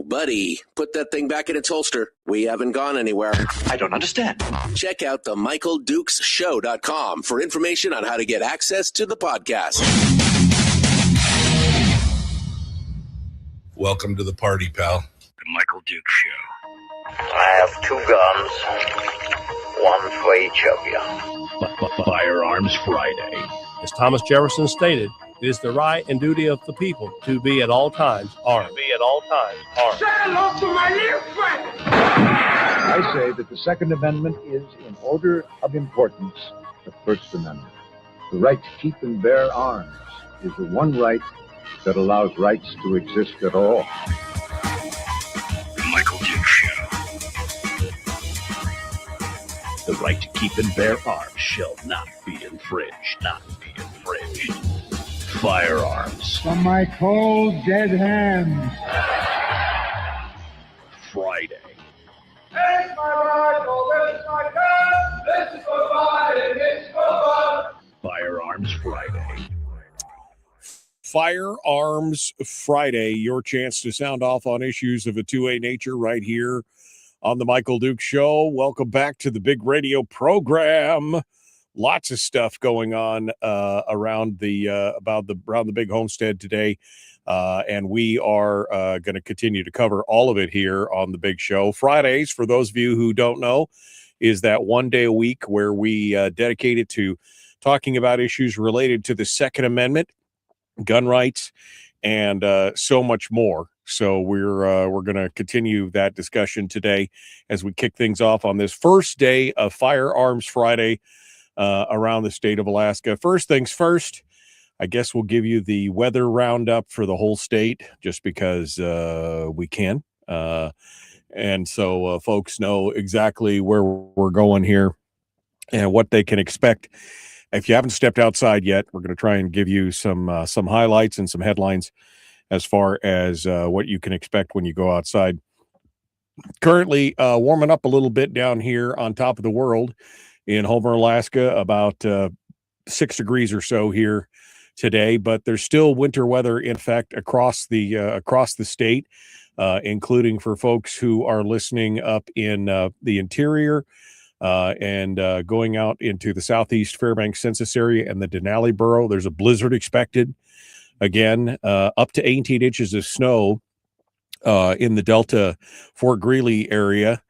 buddy, put that thing back in its holster. We haven't gone anywhere. I don't understand. Check out the MichaelDukesShow.com for information on how to get access to the podcast. Welcome to the party, pal. The Michael Dukes Show. I have 2 guns, one for each of you. Firearms Friday. As Thomas Jefferson stated, it is the right and duty of the people to be at all times armed. Say hello to my little friend. I say that the Second Amendment is, in order of importance, the First Amendment. The right to keep and bear arms is the one right that allows rights to exist at all. The Michael Dukes Show. The right to keep and bear arms shall not be infringed. Firearms. From my cold, dead hands. Friday. This is my rifle, this is my gun, this is for fire, this is for fun. Firearms Friday. Firearms Friday, your chance to sound off on issues of a 2A nature right here on the Michael Dukes Show. Welcome back to the big radio program. Lots of stuff going on around the big homestead today, and we are going to continue to cover all of it here on the big show. Fridays, for those of you who don't know, is that one day a week where we dedicate it to talking about issues related to the Second Amendment, gun rights, and so much more. So we're going to continue that discussion today as we kick things off on this first day of Firearms Friday around the state of Alaska. First things first, I guess we'll give you the weather roundup for the whole state just because we can. And so folks know exactly where we're going here and what they can expect. If you haven't stepped outside yet, we're going to try and give you some highlights and some headlines as far as what you can expect when you go outside. Currently warming up a little bit down here on top of the world in Homer, Alaska, about 6 degrees or so here today, but there's still winter weather in effect across the state, including for folks who are listening up in the interior and going out into the southeast Fairbanks census area and the Denali borough. There's a blizzard expected again, up to 18 inches of snow in the Delta Fort Greely area.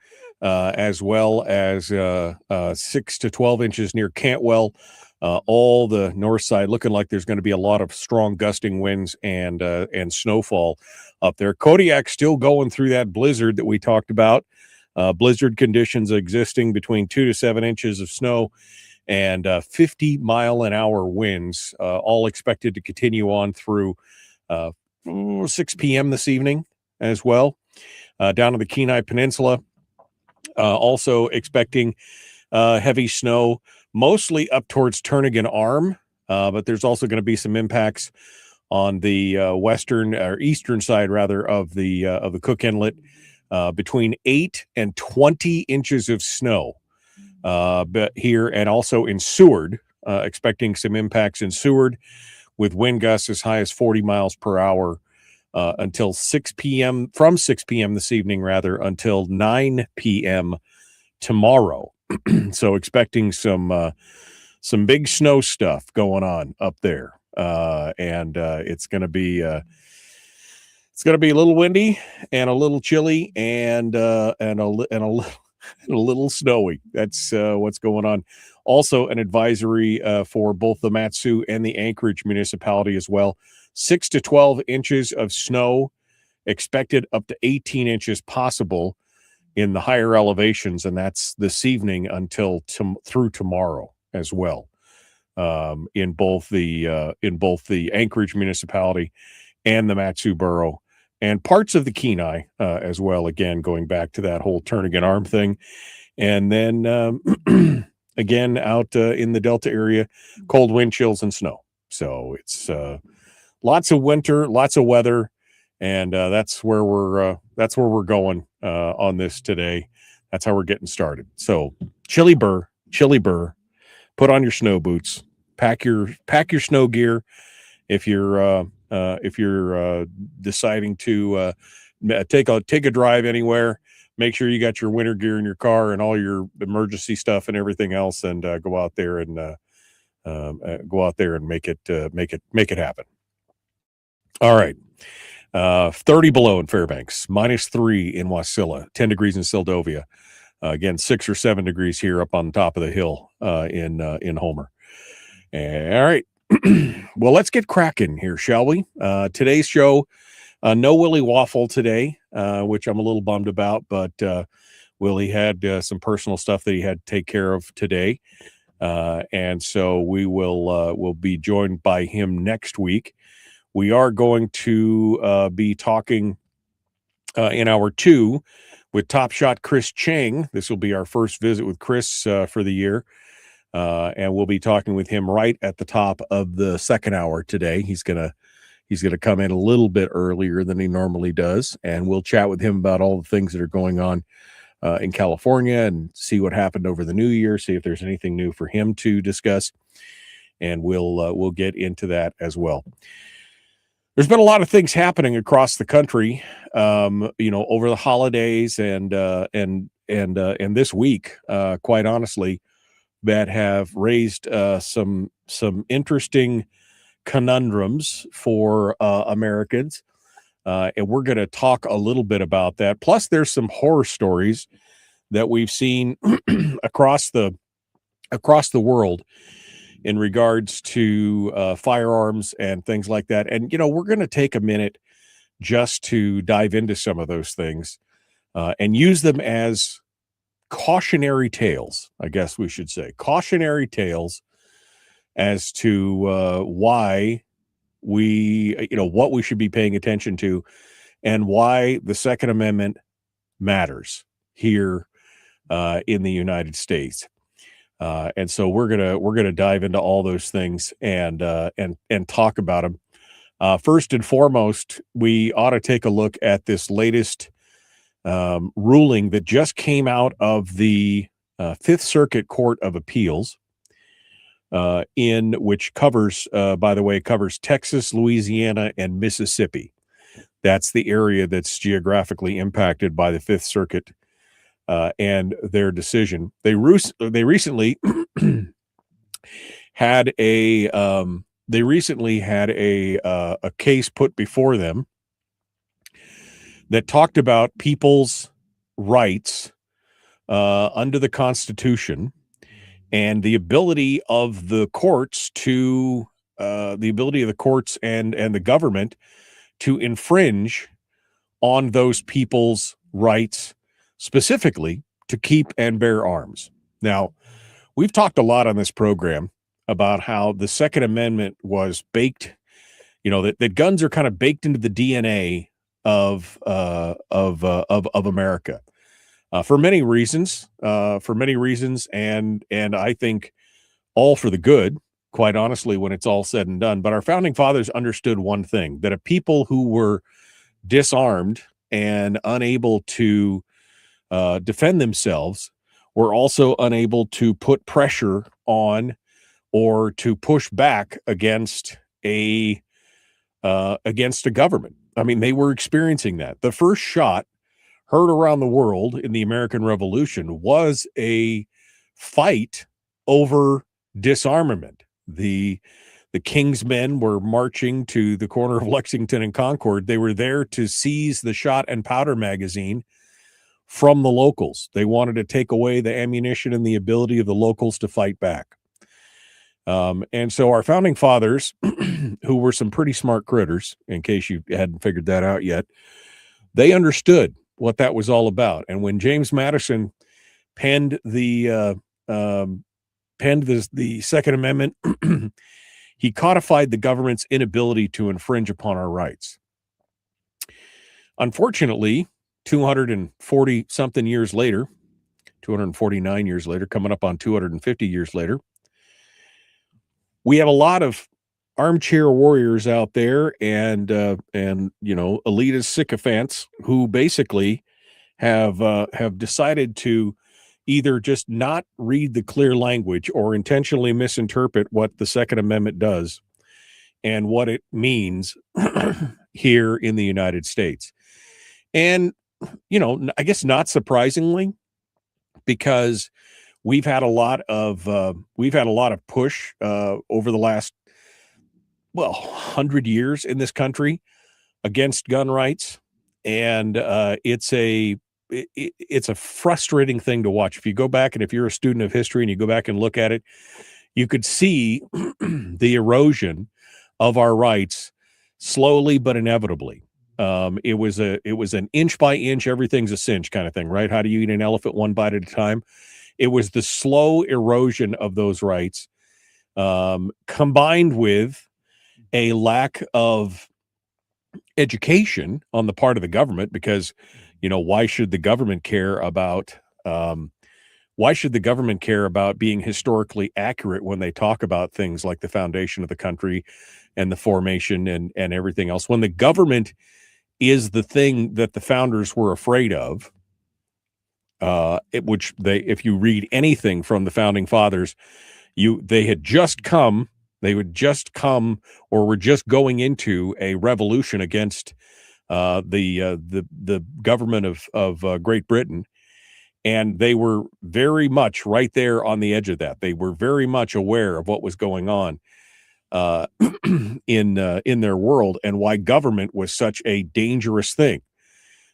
As well as 6 to 12 inches near Cantwell, all the north side looking like there's going to be a lot of strong gusting winds and snowfall up there. Kodiak's still going through that blizzard that we talked about. Blizzard conditions existing between 2 to 7 inches of snow and 50-mile-an-hour winds, all expected to continue on through 6 p.m. this evening as well. Down to the Kenai Peninsula, also expecting heavy snow, mostly up towards Turnagain Arm, but there's also going to be some impacts on the western or eastern side, rather, of the Cook Inlet, between 8 and 20 inches of snow. But here and also in Seward, expecting some impacts in Seward with wind gusts as high as 40 miles per hour until 6 p.m. from 6 p.m. this evening, rather, until 9 p.m. tomorrow. So expecting some big snow stuff going on up there. And it's going to be a little windy and a little chilly and a little snowy. That's what's going on. Also an advisory for both the Mat-Su and the Anchorage municipality as well. 6 to 12 inches of snow expected, up to 18 inches possible in the higher elevations, and that's this evening until through tomorrow as well. In both the Anchorage municipality and the Mat-Su borough, and parts of the Kenai as well. Again, going back to that whole Turnagain Arm thing, and then again out in the Delta area, cold wind chills and snow. So it's lots of winter, lots of weather, and that's where we're going on this today. That's how we're getting started. So chilly burr, put on your snow boots, pack your snow gear if you're deciding to take a drive anywhere. Make sure you got your winter gear in your car and all your emergency stuff and everything else, and go out there and make it happen. All right. 30 below in Fairbanks, -3 in Wasilla, 10 degrees in Sildovia. Again, 6 or 7 degrees here up on top of the hill in Homer. All right. Well, let's get cracking here, shall we? Today's show, no Willie Waffle today, which I'm a little bummed about, but Willie had some personal stuff that he had to take care of today. And so we'll be joined by him next week. We are going to be talking in hour 2 with Top Shot Chris Cheng. This will be our first visit with Chris for the year. And we'll be talking with him right at the top of the second hour today. He's gonna come in a little bit earlier than he normally does, and we'll chat with him about all the things that are going on in California and see what happened over the new year, see if there's anything new for him to discuss, and we'll get into that as well. There's been a lot of things happening across the country, over the holidays and this week, quite honestly, that have raised some interesting conundrums for Americans, and we're going to talk a little bit about that. Plus, there's some horror stories that we've seen across the world in regards to firearms and things like that. And, we're going to take a minute just to dive into some of those things and use them as cautionary tales, I guess we should say. Cautionary tales as to why what we should be paying attention to and why the Second Amendment matters here in the United States. And so we're gonna dive into all those things and talk about them. First and foremost, we ought to take a look at this latest ruling that just came out of the Fifth Circuit Court of Appeals, in which covers Texas, Louisiana, and Mississippi. That's the area that's geographically impacted by the Fifth Circuit and their decision. They recently had a case put before them that talked about people's rights under the Constitution and the ability of the courts and the government to infringe on those people's rights, specifically to keep and bear arms. Now, we've talked a lot on this program about how the Second Amendment was baked, that guns are kind of baked into the DNA of America for many reasons, and I think all for the good, quite honestly, when it's all said and done. But our founding fathers understood one thing, that a people who were disarmed and unable to defend themselves were also unable to put pressure on or to push back against a government. I mean, they were experiencing that. The first shot heard around the world in the American Revolution was a fight over disarmament. The King's men were marching to the corner of Lexington and Concord. They were there to seize the shot and powder magazine from the locals. They wanted to take away the ammunition and the ability of the locals to fight back. And so our founding fathers, who were some pretty smart critters, in case you hadn't figured that out yet, they understood what that was all about. And when James Madison penned the Second Amendment, he codified the government's inability to infringe upon our rights. Unfortunately, 249 years later, coming up on 250 years later, we have a lot of armchair warriors out there and elitist sycophants who basically have decided to either just not read the clear language or intentionally misinterpret what the Second Amendment does and what it means here in the United States. And, I guess not surprisingly, because we've had a lot of push over the last 100 years in this country against gun rights, and it's a frustrating thing to watch. If you go back, and if you're a student of history and you go back and look at it, you could see the erosion of our rights slowly but inevitably. It was an inch by inch, everything's a cinch kind of thing, right? How do you eat an elephant one bite at a time? It was the slow erosion of those rights, combined with a lack of education on the part of the government, because, why should the government care about being historically accurate when they talk about things like the foundation of the country and the formation and everything else, when the government is the thing that the founders were afraid of, if you read anything from the founding fathers, they would just come or were just going into a revolution against the government of Great Britain, and they were very much right there on the edge of that. They were very much aware of what was going on in their world, and why government was such a dangerous thing.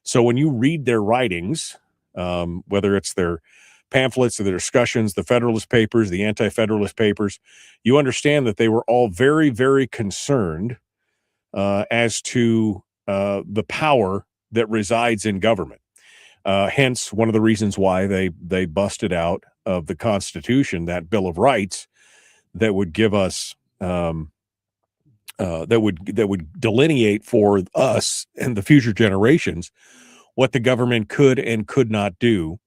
So when you read their writings, whether it's their pamphlets or their discussions, the Federalist Papers, the Anti-Federalist Papers, you understand that they were all very, very concerned as to the power that resides in government. Hence, one of the reasons why they busted out of the Constitution that Bill of Rights that would give us that would delineate for us and the future generations what the government could and could not do,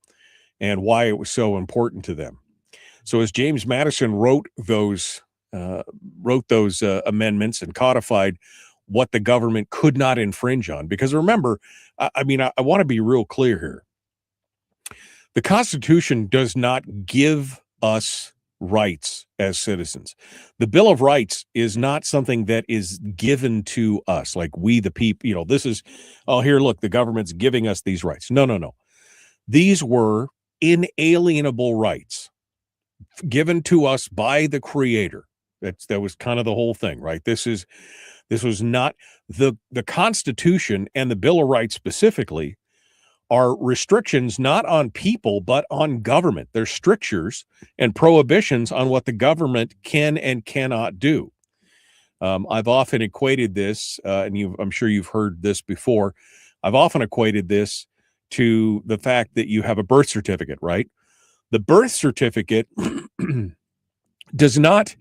and why it was so important to them. So as James Madison wrote those amendments and codified what the government could not infringe on, because remember, I want to be real clear here. The Constitution does not give us rights as citizens. The Bill of Rights is not something that is given to us, like we the people, this is, here, look, the government's giving us these rights. No. These were inalienable rights given to us by the Creator. That was kind of the whole thing, right? This was not the Constitution, and the Bill of Rights specifically are restrictions not on people but on government. They're strictures and prohibitions on what the government can and cannot do. I've often equated this, and I'm sure you've heard this before. I've often equated this to the fact that you have a birth certificate, right? The birth certificate does not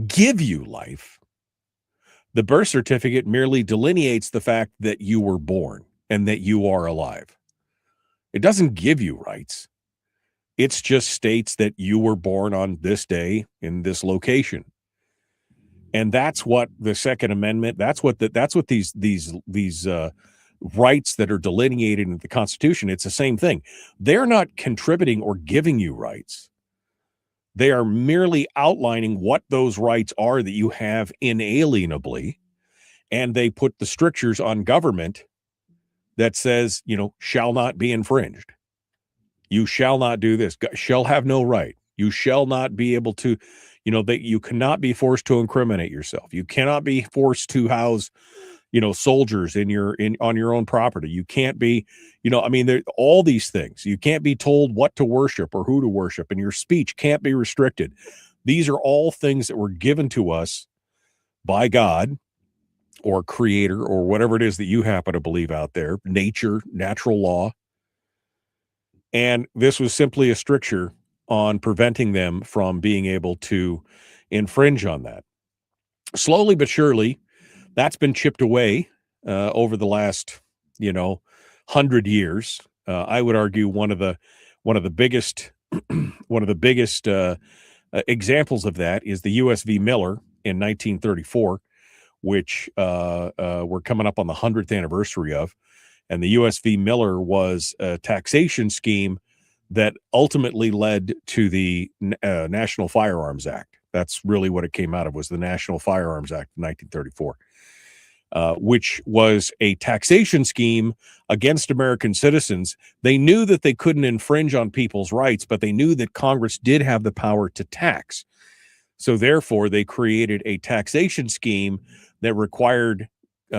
give you life. The birth certificate merely delineates the fact that you were born and that you are alive. It doesn't give you rights. It just states that you were born on this day in this location. And that's what the Second Amendment, that's what these rights that are delineated in the Constitution, it's the same thing. They're not contributing or giving you rights. They are merely outlining what those rights are that you have inalienably, and they put the strictures on government that says, shall not be infringed. You shall not do this, shall have no right. You shall not be able to, that you cannot be forced to incriminate yourself. You cannot be forced to house, soldiers on your own property. You can't be, all these things. You can't be told what to worship or who to worship, and your speech can't be restricted. These are all things that were given to us by God or Creator or whatever it is that you happen to believe out there, nature, natural law. And this was simply a stricture on preventing them from being able to infringe on that. Slowly but surely, that's been chipped away over the last, 100 years. I would argue one of the biggest examples of that is the U.S. v. Miller in 1934, which we're coming up on the 100th anniversary of. And the U.S. v. Miller was a taxation scheme that ultimately led to the National Firearms Act. That's really what it came out of, was the National Firearms Act of 1934. which was a taxation scheme against American citizens. They knew that they couldn't infringe on people's rights, but they knew that Congress did have the power to tax. So therefore, they created a taxation scheme that required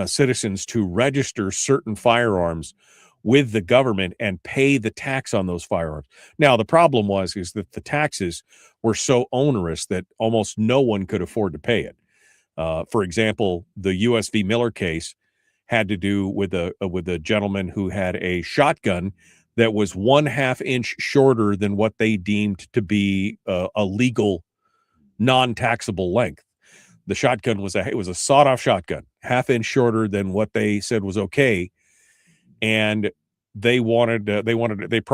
citizens to register certain firearms with the government and pay the tax on those firearms. Now, the problem is that the taxes were so onerous that almost no one could afford to pay it. For example, the U.S. v. Miller case had to do with a gentleman who had a shotgun that was 1/2 inch shorter than what they deemed to be a legal non-taxable length. The shotgun was a sawed-off shotgun, 1/2 inch shorter than what they said was okay, and they did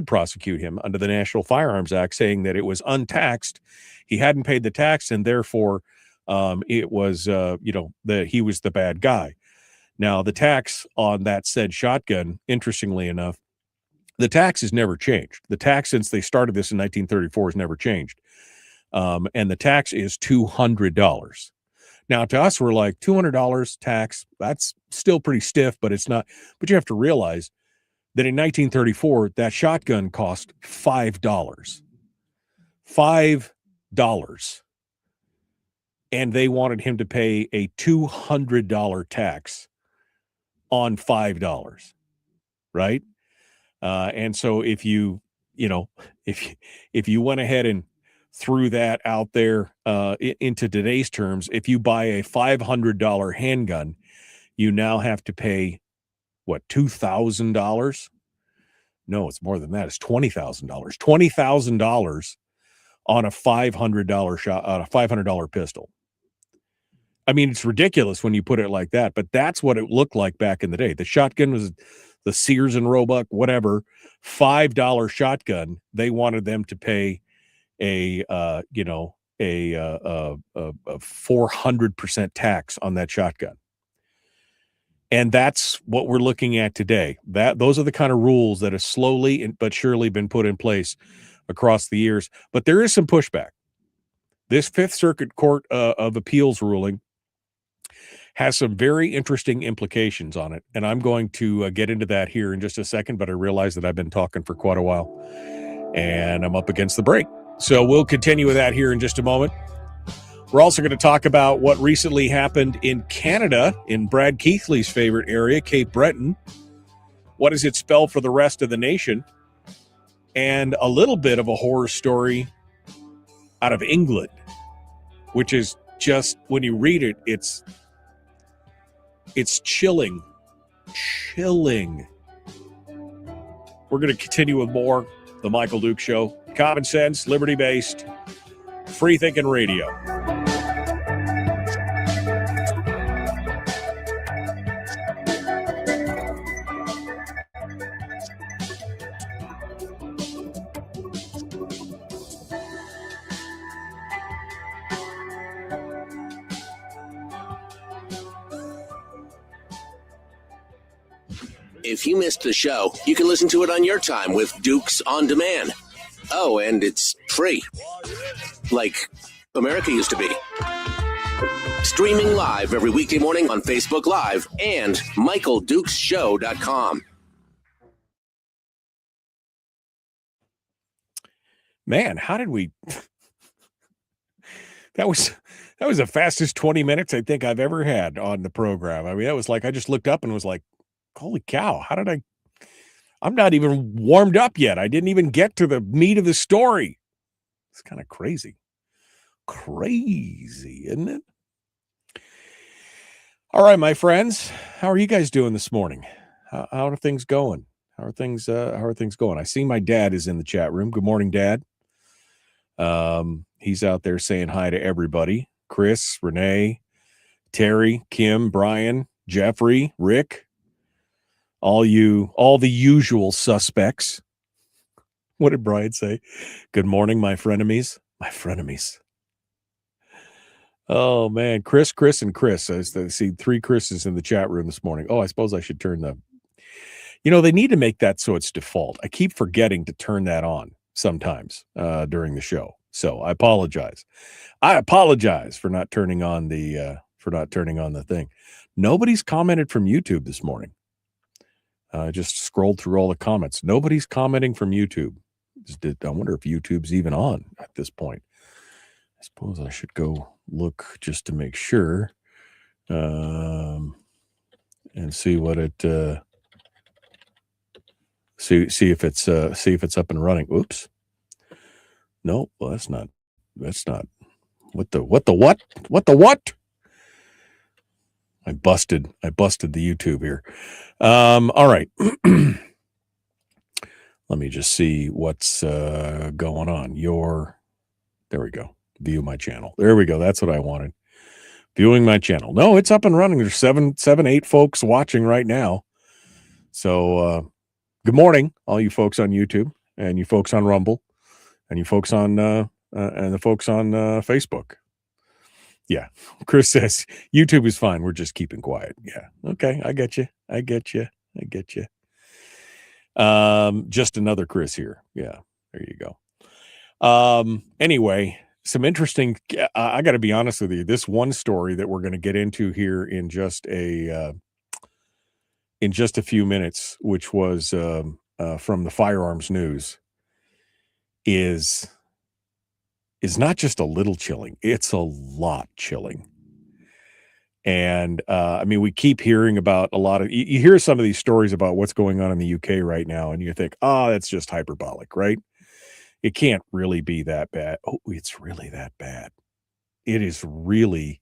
prosecute him under the National Firearms Act, saying that it was untaxed. He hadn't paid the tax, and therefore it was he was the bad guy. Now, the tax on that said shotgun, interestingly enough, the tax has never changed. The tax since they started this in 1934 has never changed. And the tax is $200. Now, to us, we're like, $200 tax, that's still pretty stiff, but it's not. But you have to realize that in 1934, that shotgun cost $5. $5. And they wanted him to pay a $200 tax on $5, right? And so if you went ahead and threw that out there into today's terms, if you buy a $500 handgun, you now have to pay what, $2,000? No, it's more than that. It's $20,000. $20,000 on a $500 pistol. I mean, it's ridiculous when you put it like that, but that's what it looked like back in the day. The shotgun was the Sears and Roebuck, whatever, $5 shotgun. They wanted them to pay a 400% tax on that shotgun. And that's what we're looking at today. Those are the kind of rules that have slowly but surely been put in place across the years. But there is some pushback. This Fifth Circuit Court of Appeals ruling has some very interesting implications on it. And I'm going to get into that here in just a second, but I realize that I've been talking for quite a while and I'm up against the break. So we'll continue with that here in just a moment. We're also going to talk about what recently happened in Canada, in Brad Keithley's favorite area, Cape Breton. What does it spell for the rest of the nation? And a little bit of a horror story out of England, which is just, when you read it, it's chilling. We're going to continue with more The Michael Duke Show. Common sense, liberty-based, free-thinking radio. If you missed the show, you can listen to it on your time with Dukes On Demand. Oh, and it's free. Like America used to be. Streaming live every weekday morning on Facebook Live and MichaelDukesShow.com. Man, how did we... That was the fastest 20 minutes I think I've ever had on the program. I mean, that was like, I just looked up and was like, holy cow, I'm not even warmed up yet. I didn't even get to the meat of the story. It's kind of crazy. Crazy, isn't it? All right, my friends, how are you guys doing this morning? How are things going? How are things going? I see my dad is in the chat room. Good morning, Dad. He's out there saying hi to everybody. Chris, Renee, Terry, Kim, Brian, Jeffrey, Rick, all the usual suspects. What did Brian say? Good morning, my frenemies. My frenemies. Oh, man. Chris, and Chris. I see 3 Chris's in the chat room this morning. Oh, I suppose I should turn the... they need to make that so it's default. I keep forgetting to turn that on sometimes during the show. So I apologize. I apologize for not turning on the for not turning on the thing. Nobody's commented from YouTube this morning. I just scrolled through all the comments. Nobody's commenting from YouTube. I wonder if YouTube's even on at this point. I suppose I should go look just to make sure, and see what it see if it's up and running. Oops. No, well, that's not. What the what? I busted the YouTube here. All right. Let me just see what's going on. There we go. View my channel. There we go. That's what I wanted. Viewing my channel. No, it's up and running. There's 8 folks watching right now. So good morning, all you folks on YouTube and you folks on Rumble and you folks on and the folks on Facebook. Yeah. Chris says YouTube is fine. We're just keeping quiet. Yeah. Okay. I get you. Just another Chris here. Yeah. There you go. Anyway, some interesting, I got to be honest with you. This one story that we're going to get into here in just a few minutes, which was from the Firearms News, is not just a little chilling. It's a lot chilling. And I mean, we keep hearing about a lot of, you hear some of these stories about what's going on in the UK right now, and you think, oh, that's just hyperbolic, right? It can't really be that bad. Oh, it's really that bad. It is really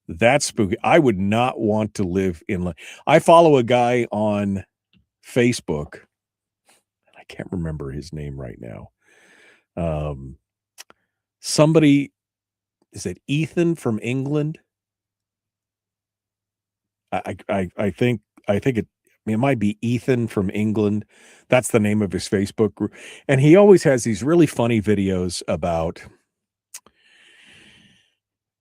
that spooky. I would not want to live in. I follow a guy on Facebook. I can't remember his name right now. Somebody, is it Ethan from England? I think it might be Ethan from England. That's the name of his Facebook group. And he always has these really funny videos about,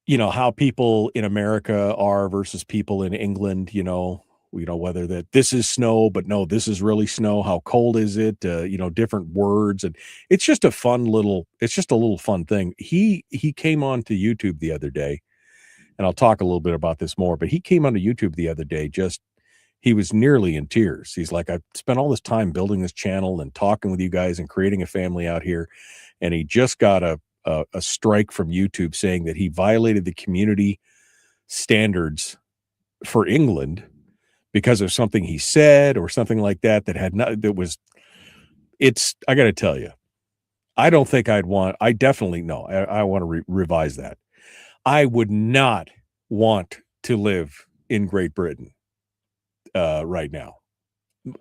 how people in America are versus people in England, whether that this is snow, but no, this is really snow. How cold is it? Different words. And it's just a little fun thing. He came on to YouTube the other day, and I'll talk a little bit about this more, but he came onto YouTube the other day. He was nearly in tears. He's like, I've spent all this time building this channel and talking with you guys and creating a family out here. And he just got a strike from YouTube saying that he violated the community standards for England because of something he said or something like that I got to tell you, I don't think I want to revise that. I would not want to live in Great Britain right now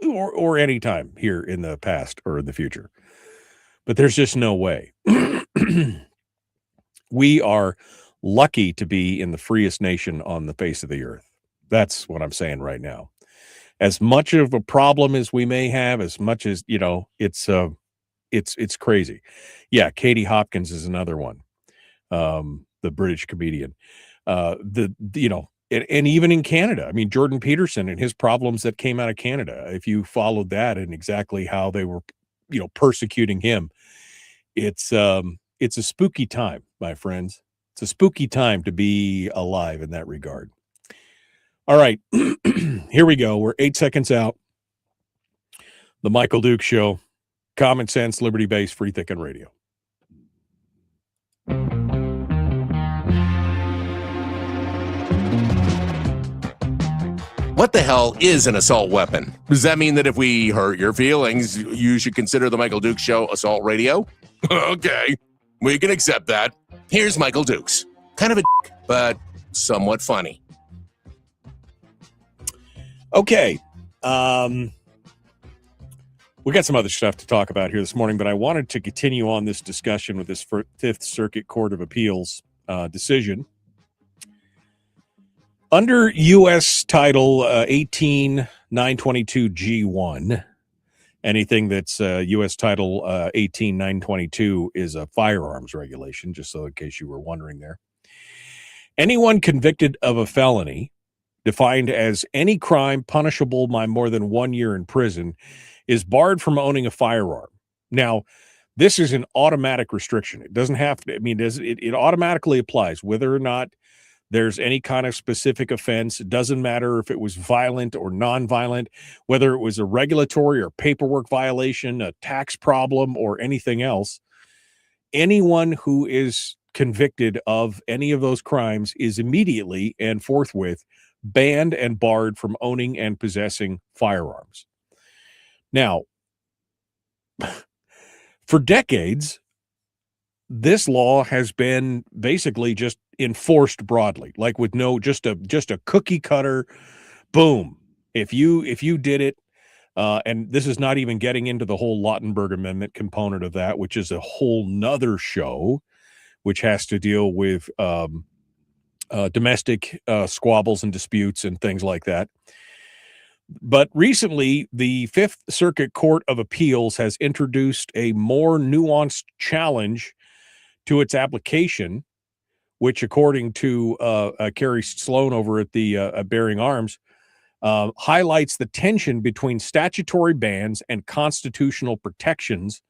or any time here in the past or in the future. But there's just no way. We are lucky to be in the freest nation on the face of the earth. That's what I'm saying right now. As much of a problem as we may have, as much as, it's crazy. Yeah. Katie Hopkins is another one. The British comedian, and even in Canada, I mean, Jordan Peterson and his problems that came out of Canada, if you followed that and exactly how they were, persecuting him, it's a spooky time, my friends. It's a spooky time to be alive in that regard. All right, here we go. We're 8 seconds out. The Michael Duke Show, common sense, liberty-based, free thinking radio. What the hell is an assault weapon? Does that mean that if we hurt your feelings, you should consider the Michael Dukes Show assault radio? Okay, we can accept that. Here's Michael Dukes. Kind of a dick, but somewhat funny. Okay. We got some other stuff to talk about here this morning, but I wanted to continue on this discussion with this Fifth Circuit Court of Appeals decision. Under U.S. Title 18-922G1, anything that's U.S. Title 18-922 is a firearms regulation, just so in case you were wondering there. Anyone convicted of a felony, defined as any crime punishable by more than 1 year in prison, is barred from owning a firearm. Now, this is an automatic restriction. It doesn't have to, it automatically applies whether or not there's any kind of specific offense. It doesn't matter if it was violent or nonviolent, whether it was a regulatory or paperwork violation, a tax problem, or anything else. Anyone who is convicted of any of those crimes is immediately and forthwith banned and barred from owning and possessing firearms. Now, for decades, this law has been basically just enforced broadly, like with just a cookie cutter, boom. If you did it, and this is not even getting into the whole Lautenberg Amendment component of that, which is a whole nother show, which has to deal with domestic squabbles and disputes and things like that. But recently, the Fifth Circuit Court of Appeals has introduced a more nuanced challenge to its application, which, according to Carrie Sloan over at the Bearing Arms, highlights the tension between statutory bans and constitutional protections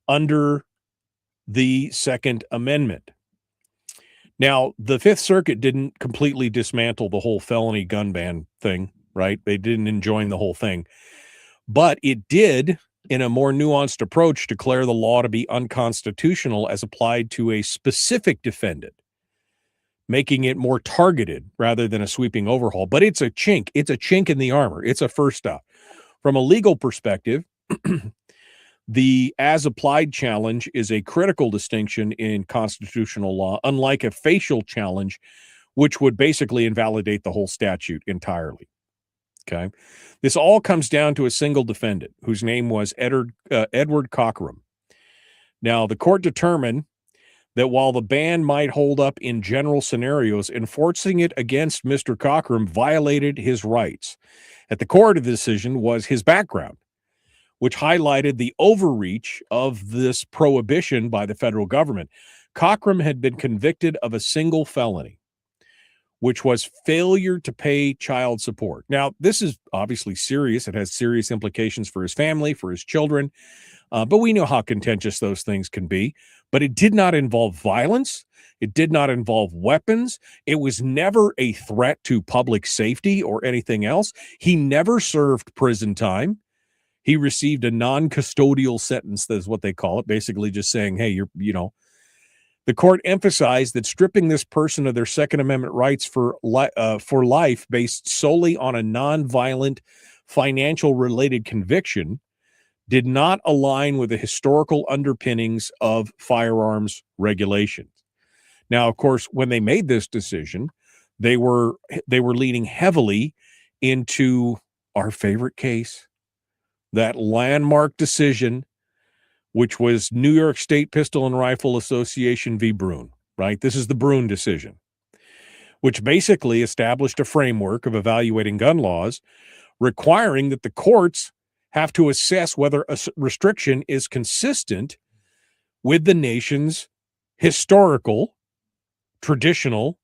under the Second Amendment. Now, the Fifth Circuit didn't completely dismantle the whole felony gun ban thing, right? They didn't enjoin the whole thing. But it did, in a more nuanced approach, declare the law to be unconstitutional as applied to a specific defendant, making it more targeted rather than a sweeping overhaul. But it's a chink. It's a chink in the armor. It's a first step. From a legal perspective, the as-applied challenge is a critical distinction in constitutional law, unlike a facial challenge, which would basically invalidate the whole statute entirely. Okay. This all comes down to a single defendant whose name was Edward Cockrum. Now, the court determined that while the ban might hold up in general scenarios, enforcing it against Mr. Cockrum violated his rights. At the core of the decision was his background, which highlighted the overreach of this prohibition by the federal government. Cockrum had been convicted of a single felony, which was failure to pay child support. Now, this is obviously serious. It has serious implications for his family, for his children, but we know how contentious those things can be. But it did not involve violence. It did not involve weapons. It was never a threat to public safety or anything else. He never served prison time. He received a non-custodial sentence, that's what they call it, basically just saying, hey, the court emphasized that stripping this person of their Second Amendment rights for life based solely on a nonviolent financial-related conviction did not align with the historical underpinnings of firearms regulations. Now, of course, when they made this decision, they were leaning heavily into our favorite case, that landmark decision, which was New York State Pistol and Rifle Association v. Brune, right? This is the Brune decision, which basically established a framework of evaluating gun laws, requiring that the courts have to assess whether a restriction is consistent with the nation's historical, traditional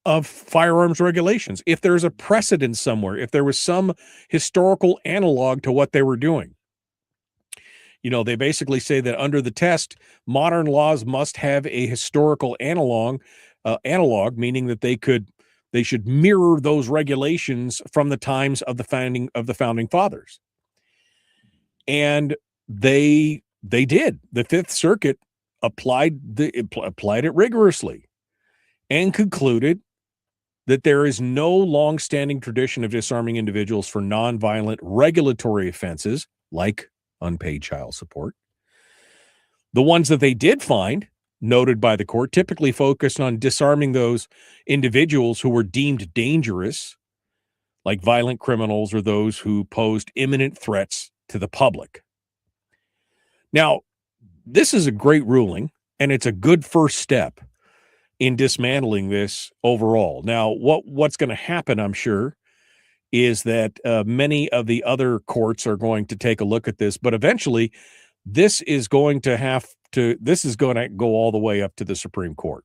of firearms regulations. If there's a precedent somewhere, if there was some historical analog to what they were doing. They basically say that under the test, modern laws must have a historical analog, meaning that they should mirror those regulations from the times of the founding fathers. And they did. The Fifth Circuit applied it rigorously and concluded that there is no long-standing tradition of disarming individuals for nonviolent regulatory offenses like unpaid child support. The ones that they did find, noted by the court, typically focused on disarming those individuals who were deemed dangerous, like violent criminals or those who posed imminent threats to the public. Now, this is a great ruling, and it's a good first step in dismantling this overall. Now, what's going to happen, I'm sure, is that many of the other courts are going to take a look at this, but eventually this is going to go all the way up to the Supreme Court.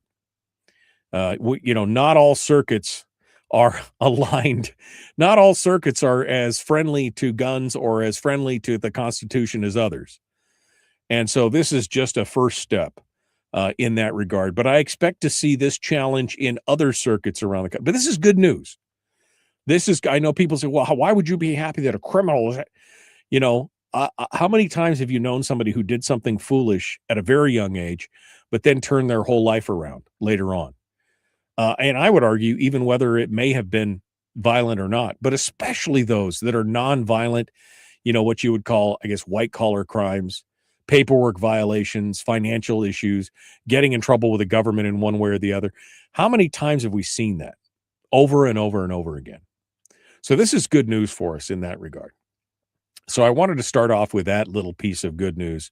Not all circuits are aligned. Not all circuits are as friendly to guns or as friendly to the Constitution as others. And so this is just a first step. in that regard. But I expect to see this challenge in other circuits around the country. But this is good news. I know people say, well, why would you be happy that a criminal is, how many times have you known somebody who did something foolish at a very young age, but then turned their whole life around later on? And I would argue, even whether it may have been violent or not, but especially those that are nonviolent, what you would call, I guess, white collar crimes, paperwork violations, financial issues, getting in trouble with the government in one way or the other. How many times have we seen that over and over and over again? So this is good news for us in that regard. So I wanted to start off with that little piece of good news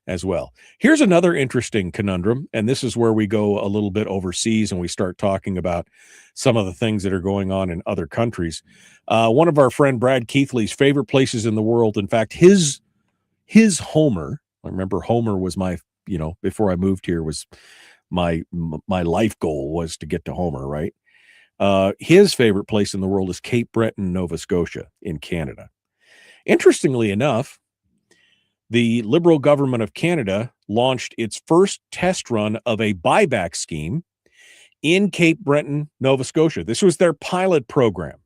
as well. Here's another interesting conundrum, and this is where we go a little bit overseas and we start talking about some of the things that are going on in other countries. One of our friend Brad Keithley's favorite places in the world, in fact, his Homer, I remember Homer was my, before I moved here, was my life goal was to get to Homer, right? His favorite place in the world is Cape Breton, Nova Scotia in Canada. Interestingly enough, the Liberal government of Canada launched its first test run of a buyback scheme in Cape Breton, Nova Scotia. This was their pilot program.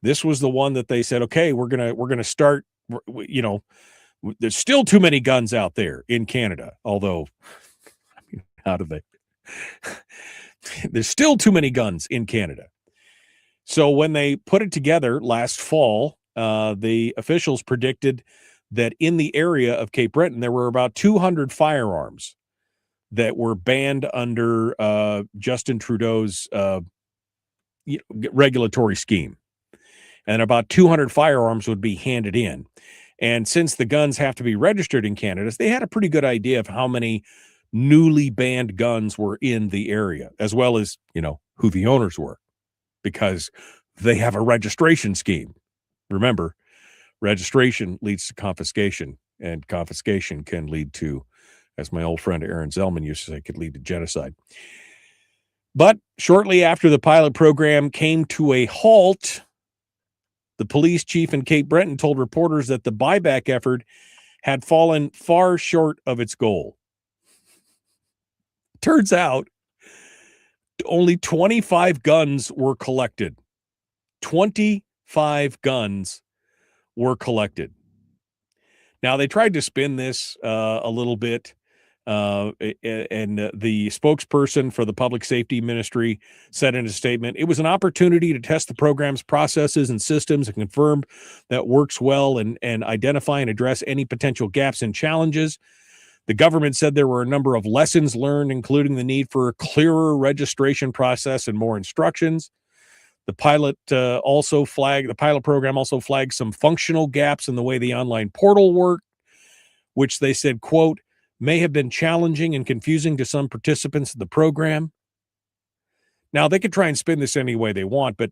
This was the one that they said, okay, we're gonna start. There's still too many guns out there in Canada. Although, how do they? There's still too many guns in Canada. So when they put it together last fall, the officials predicted that in the area of Cape Breton, there were about 200 firearms that were banned under Justin Trudeau's regulatory scheme. And about 200 firearms would be handed in. And since the guns have to be registered in Canada, they had a pretty good idea of how many newly banned guns were in the area, as well as, who the owners were, because they have a registration scheme. Remember, registration leads to confiscation, and confiscation can lead to, as my old friend Aaron Zellman used to say, could lead to genocide. But shortly after the pilot program came to a halt, the police chief in Cape Breton told reporters that the buyback effort had fallen far short of its goal. Turns out only 25 guns were collected. 25 guns were collected. Now, they tried to spin this a little bit, and the spokesperson for the Public Safety Ministry said in a statement, it was an opportunity to test the program's processes and systems and confirm that works well and identify and address any potential gaps and challenges. The government said there were a number of lessons learned, including the need for a clearer registration process and more instructions. The pilot program also flagged some functional gaps in the way the online portal worked, which they said, quote, may have been challenging and confusing to some participants of the program. Now, they could try and spin this any way they want, but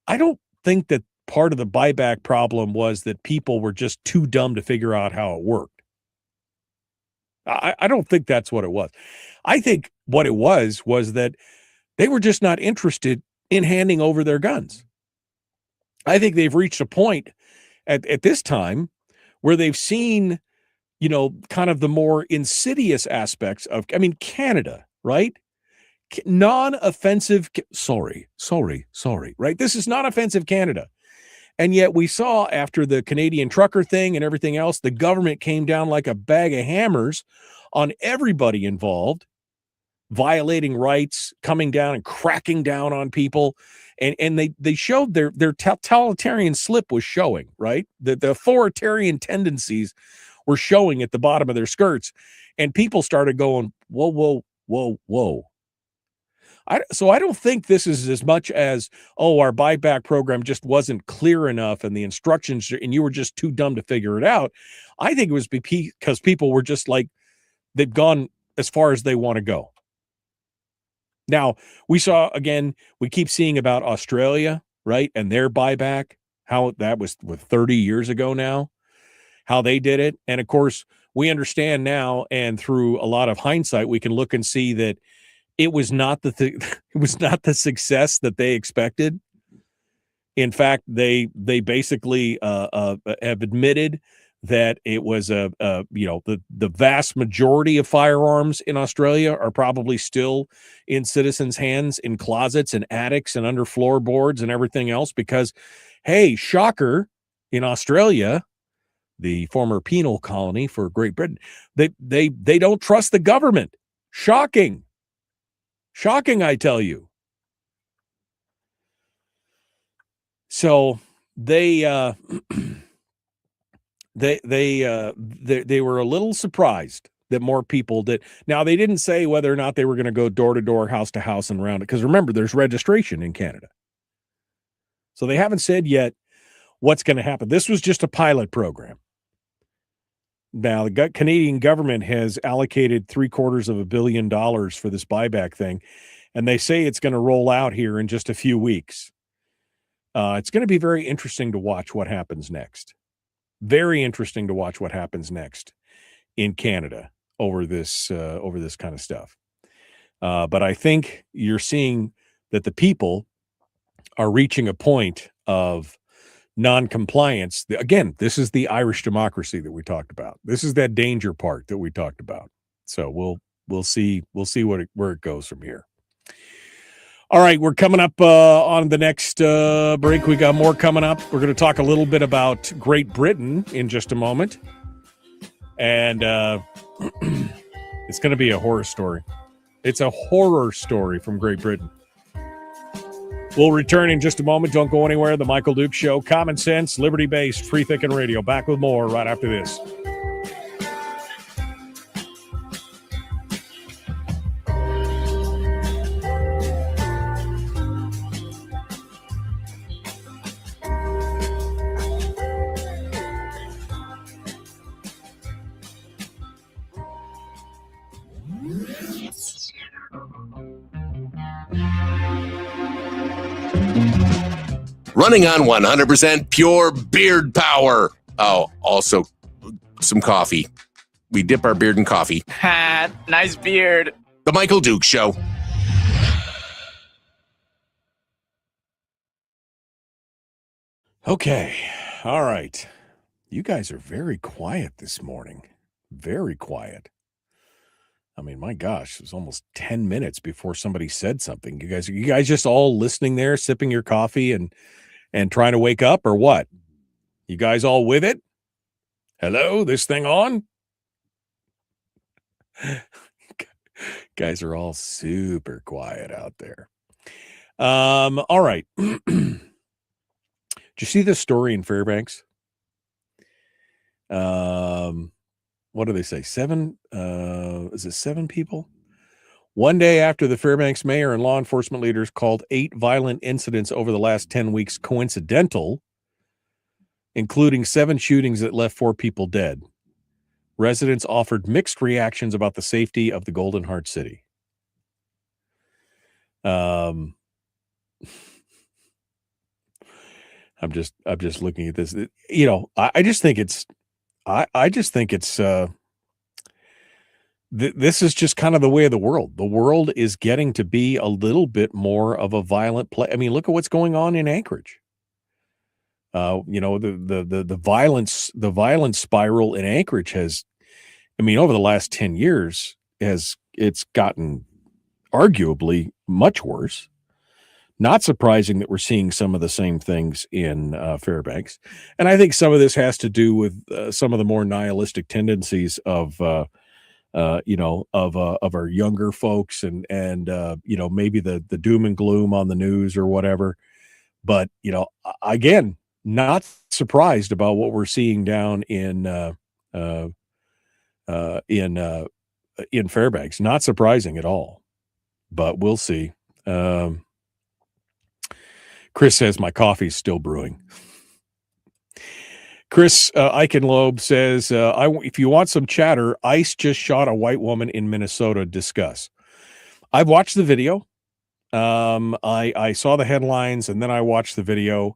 I don't think that part of the buyback problem was that people were just too dumb to figure out how it worked. I don't think that's what it was. I think what it was that they were just not interested in handing over their guns. I think they've reached a point at this time where they've seen, kind of the more insidious aspects of, Canada, right? Non-offensive, sorry, right? This is not offensive Canada. And yet we saw after the Canadian trucker thing and everything else, the government came down like a bag of hammers on everybody involved, violating rights, coming down and cracking down on people. And they showed their totalitarian slip was showing, right? The authoritarian tendencies were showing at the bottom of their skirts. And people started going, whoa. So I don't think this is as much as, our buyback program just wasn't clear enough and the instructions, and you were just too dumb to figure it out. I think it was because people were just like, they've gone as far as they want to go. Now, we saw, again, we keep seeing about Australia, right, and their buyback, how that was 30 years ago now, how they did it. And, of course, we understand now, and through a lot of hindsight, we can look and see that it was not the success that they expected. In fact, they basically have admitted that it was the vast majority of firearms in Australia are probably still in citizens' hands in closets and attics and under floorboards and everything else because, hey, shocker, in Australia, the former penal colony for Great Britain, they don't trust the government. Shocking, I tell you. So they were a little surprised that more people did. Now, they didn't say whether or not they were going to go door to door, house to house, and around it, because remember, there's registration in Canada. So they haven't said yet what's going to happen. This was just a pilot program. Now, the Canadian government has allocated $750 million for this buyback thing, and they say it's going to roll out here in just a few weeks. It's going to be very interesting to watch what happens next. Very interesting to watch what happens next in Canada over this kind of stuff. But I think you're seeing that the people are reaching a point of non-compliance. Again, this is the Irish democracy that we talked about. This is that danger part that we talked about. So we'll see where it goes from here. All right, we're coming up on the next break. We got more coming up. We're going to talk a little bit about Great Britain in just a moment. And it's going to be a horror story. It's a horror story from Great Britain. We'll return in just a moment. Don't go anywhere. The Michael Duke Show. Common sense, liberty-based, free-thinking radio. Back with more right after this. Running on 100% pure beard power. Oh, also some coffee. We dip our beard in coffee. Ha, nice beard. The Michael Duke Show. Okay. All right. You guys are very quiet this morning. Very quiet. I mean, my gosh, it was almost 10 minutes before somebody said something. You guys just all listening there, sipping your coffee and trying to wake up, or what? You guys all with it? Hello, this thing on? Guys are all super quiet out there. All right. Did you see this story in Fairbanks? What do they say? Is it 7 people? One day after the Fairbanks mayor and law enforcement leaders called 8 violent incidents over the last 10 weeks coincidental, including 7 shootings that left 4 people dead, residents offered mixed reactions about the safety of the Golden Heart City. I'm just looking at this. I just think it's this is just kind of the way of the world. The world is getting to be a little bit more of a violent place. I mean, look at what's going on in Anchorage. The violence spiral in Anchorage has, over the last 10 years it's gotten arguably much worse. Not surprising that we're seeing some of the same things in Fairbanks. And I think some of this has to do with some of the more nihilistic tendencies of our younger folks and maybe the doom and gloom on the news or whatever. But, again, not surprised about what we're seeing down in Fairbanks. Not surprising at all, but we'll see. Chris says my coffee's still brewing. Chris Eichenloeb says, if you want some chatter, ICE just shot a white woman in Minnesota. Discuss. I've watched the video. I saw the headlines and then I watched the video,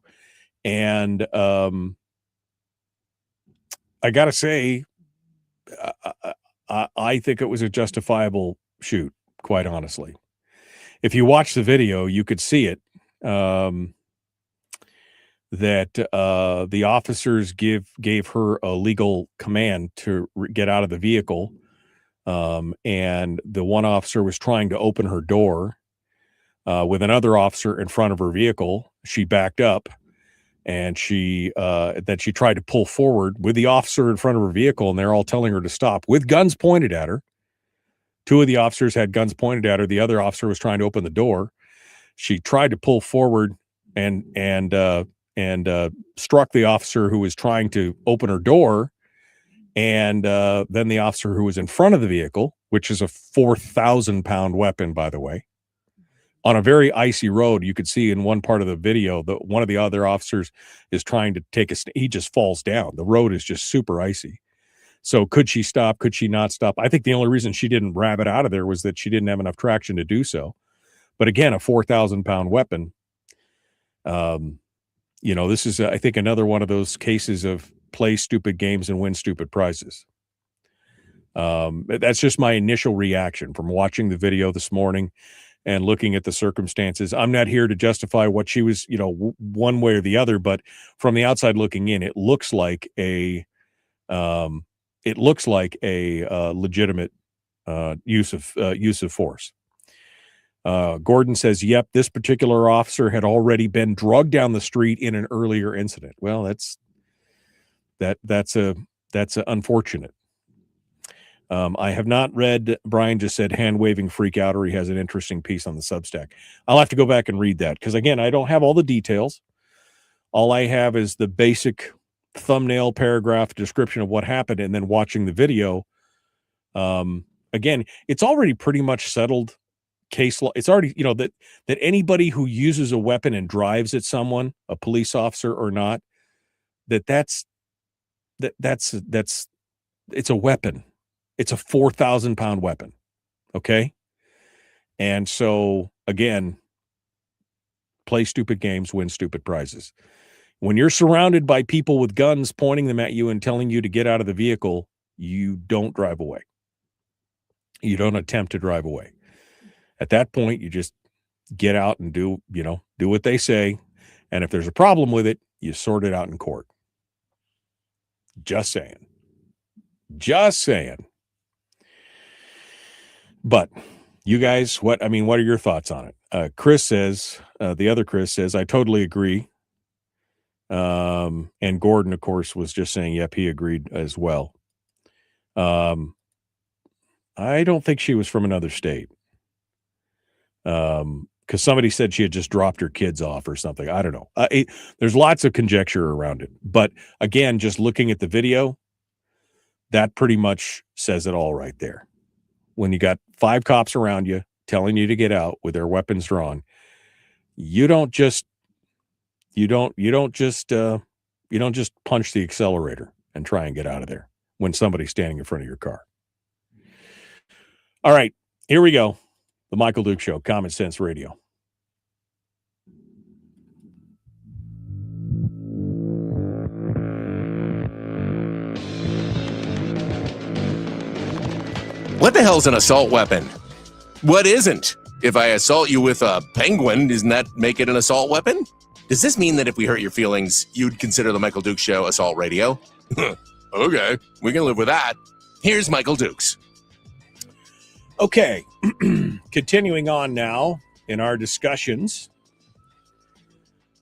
and I got to say, I think it was a justifiable shoot, quite honestly. If you watch the video, you could see it. that the officers gave her a legal command to get out of the vehicle, and the one officer was trying to open her door with another officer in front of her vehicle. She backed up, and then she tried to pull forward with the officer in front of her vehicle, and they're all telling her to stop with guns pointed at her. Two of the officers had guns pointed at her. The other officer was trying to open the door. She tried to pull forward and struck the officer who was trying to open her door. And then the officer who was in front of the vehicle, which is a 4,000-pound weapon, by the way, on a very icy road. You could see in one part of the video that one of the other officers is trying to he just falls down. The road is just super icy. So could she stop? Could she not stop? I think the only reason she didn't rabbit out of there was that she didn't have enough traction to do so. But again, a 4,000-pound weapon. This is, I think, another one of those cases of play stupid games and win stupid prizes. That's just my initial reaction from watching the video this morning and looking at the circumstances. I'm not here to justify what she was, one way or the other, but from the outside looking in, it looks like a legitimate use of force. Gordon says, yep, this particular officer had already been drugged down the street in an earlier incident. Well, that's unfortunate. I have not read, Brian just said hand-waving freakoutery has an interesting piece on the Substack. I'll have to go back and read that because, again, I don't have all the details. All I have is the basic thumbnail paragraph description of what happened and then watching the video. Again, it's already pretty much settled case law. It's already, that anybody who uses a weapon and drives at someone, a police officer or not, that's it's a weapon. It's a 4,000-pound weapon. Okay. And so again, play stupid games, win stupid prizes. When you're surrounded by people with guns pointing them at you and telling you to get out of the vehicle, you don't drive away. You don't attempt to drive away. At that point, you just get out and do what they say. And if there's a problem with it, you sort it out in court. Just saying. But you guys, what are your thoughts on it? Chris says, the other Chris says, I totally agree. And Gordon, of course, was just saying, yep, he agreed as well. I don't think she was from another state. Because somebody said she had just dropped her kids off or something. I don't know. There's lots of conjecture around it. But again, just looking at the video, that pretty much says it all right there. When you got 5 cops around you telling you to get out with their weapons drawn, you don't just punch the accelerator and try and get out of there when somebody's standing in front of your car. All right, here we go. The Michael Duke Show, Common Sense Radio. What the hell's an assault weapon? What isn't? If I assault you with a penguin, doesn't that make it an assault weapon? Does this mean that if we hurt your feelings, you'd consider the Michael Duke Show assault radio? Okay, we can live with that. Here's Michael Dukes. Okay, continuing on now in our discussions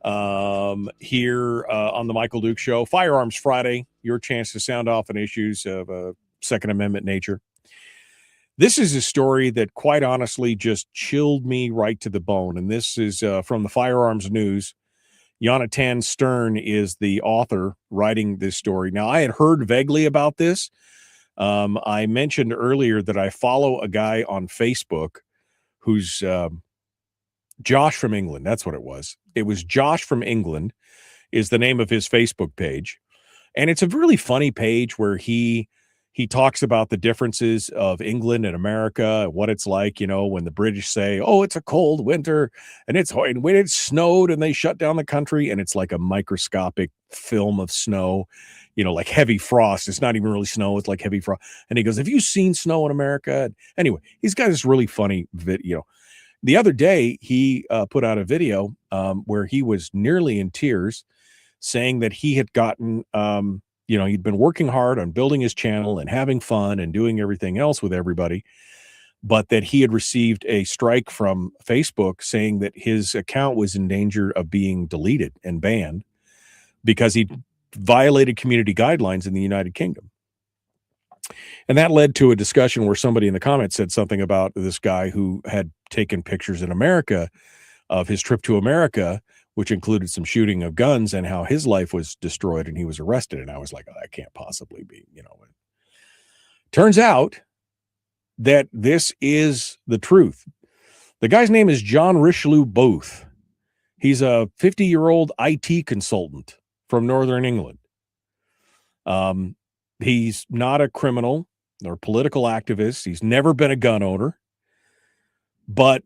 here on the Michael Duke Show. Firearms Friday, your chance to sound off on issues of a Second Amendment nature. This is a story that quite honestly just chilled me right to the bone. And this is from the Firearms News. Jonathan Stern is the author writing this story. Now, I had heard vaguely about this. I mentioned earlier that I follow a guy on Facebook who's Josh from England. That's what it was. It was Josh from England is the name of his Facebook page. And it's a really funny page where he talks about the differences of England and America, what it's like, when the British say, oh, it's a cold winter and when it snowed and they shut down the country, and it's like a microscopic film of snow, like heavy frost. It's not even really snow. It's like heavy frost. And he goes, have you seen snow in America? Anyway, he's got this really funny video. The other day, he put out a video where he was nearly in tears saying that he had gotten, he'd been working hard on building his channel and having fun and doing everything else with everybody, but that he had received a strike from Facebook saying that his account was in danger of being deleted and banned because he violated community guidelines in the United Kingdom. And that led to a discussion where somebody in the comments said something about this guy who had taken pictures in America of his trip to America, which included some shooting of guns, and how his life was destroyed and he was arrested. And I was like, oh, that can't possibly be, Turns out that this is the truth. The guy's name is John Richelieu Booth. He's a 50-year-old IT consultant from Northern England. He's not a criminal or political activist. He's never been a gun owner. But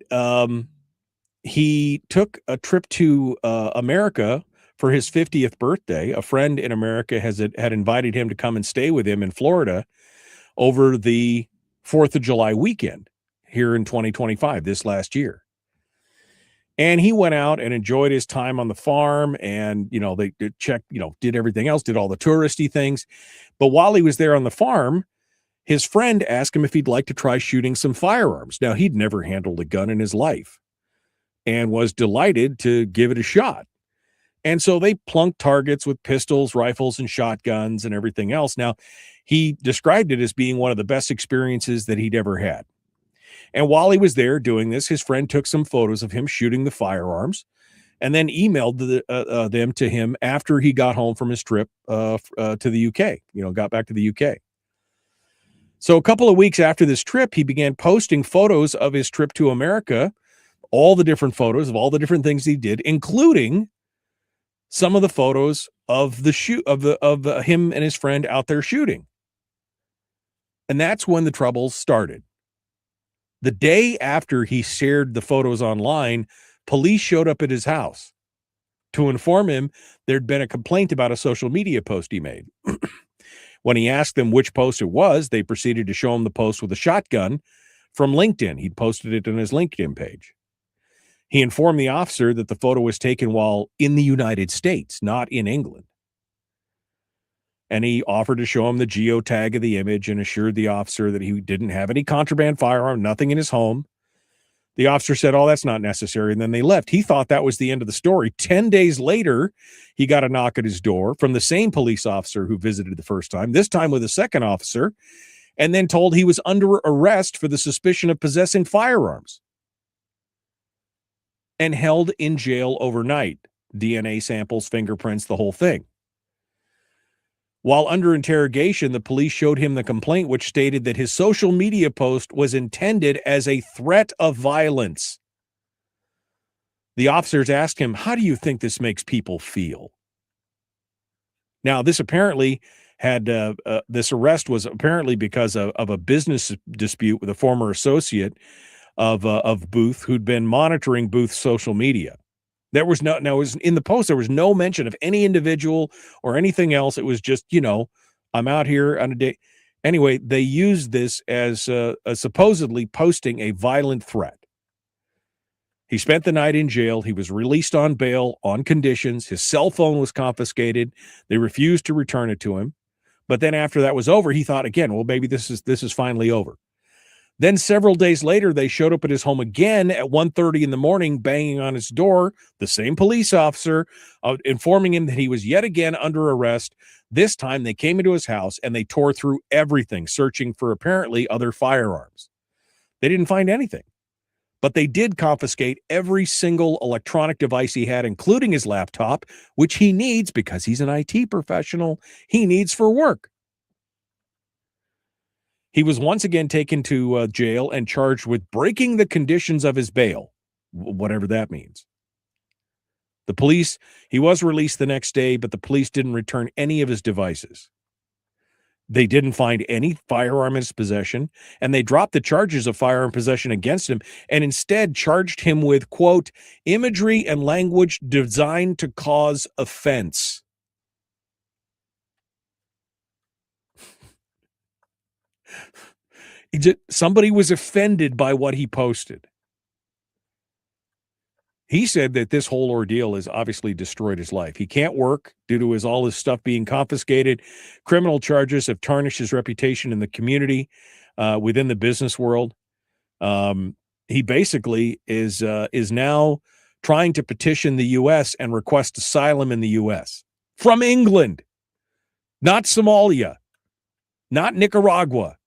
he took a trip to America for his 50th birthday. A friend in America had invited him to come and stay with him in Florida over the 4th of July weekend here in 2025, this last year. And he went out and enjoyed his time on the farm, and, they checked, did everything else, did all the touristy things. But while he was there on the farm, his friend asked him if he'd like to try shooting some firearms. Now, he'd never handled a gun in his life and was delighted to give it a shot. And so they plunked targets with pistols, rifles, and shotguns and everything else. Now, he described it as being one of the best experiences that he'd ever had. And while he was there doing this, his friend took some photos of him shooting the firearms and then emailed them to him after he got home from his trip to the UK, got back to the UK. So a couple of weeks after this trip, he began posting photos of his trip to America, all the different photos of all the different things he did, including some of the photos of the shoot of him and his friend out there shooting. And that's when the troubles started. The day after he shared the photos online, police showed up at his house to inform him there'd been a complaint about a social media post he made. When he asked them which post it was, they proceeded to show him the post with a shotgun from LinkedIn. He'd posted it on his LinkedIn page. He informed the officer that the photo was taken while in the United States, not in England. And he offered to show him the geotag of the image and assured the officer that he didn't have any contraband firearm, nothing in his home. The officer said, oh, that's not necessary. And then they left. He thought that was the end of the story. 10 days later, he got a knock at his door from the same police officer who visited the first time, this time with a second officer, and then told he was under arrest for the suspicion of possessing firearms and held in jail overnight. DNA samples, fingerprints, the whole thing. While under interrogation, the police showed him the complaint, which stated that his social media post was intended as a threat of violence. The officers asked him, how do you think this makes people feel? Now, this apparently had, this arrest was apparently because of a business dispute with a former associate of Booth, who'd been monitoring Booth's social media. There was no, now it was in the post, there was no mention of any individual or anything else. It was just, I'm out here on a day. Anyway, they used this as supposedly posting a violent threat. He spent the night in jail. He was released on bail on conditions. His cell phone was confiscated. They refused to return it to him. But then after that was over, he thought again, well, maybe this is finally over. Then several days later, they showed up at his home again at 1:30 in the morning, banging on his door, the same police officer, informing him that he was yet again under arrest. This time they came into his house and they tore through everything, searching for apparently other firearms. They didn't find anything, but they did confiscate every single electronic device he had, including his laptop, which he needs because he's an IT professional. He needs for work. He was once again taken to jail and charged with breaking the conditions of his bail, whatever that means. He was released the next day, but the police didn't return any of his devices. They didn't find any firearm in his possession, and they dropped the charges of firearm possession against him and instead charged him with, quote, imagery and language designed to cause offense. Somebody was offended by what he posted. He said that this whole ordeal has obviously destroyed his life. He can't work due to all his stuff being confiscated. Criminal charges have tarnished his reputation in the community, within the business world. He basically is now trying to petition the U.S. and request asylum in the U.S. from England, not Somalia, not Nicaragua,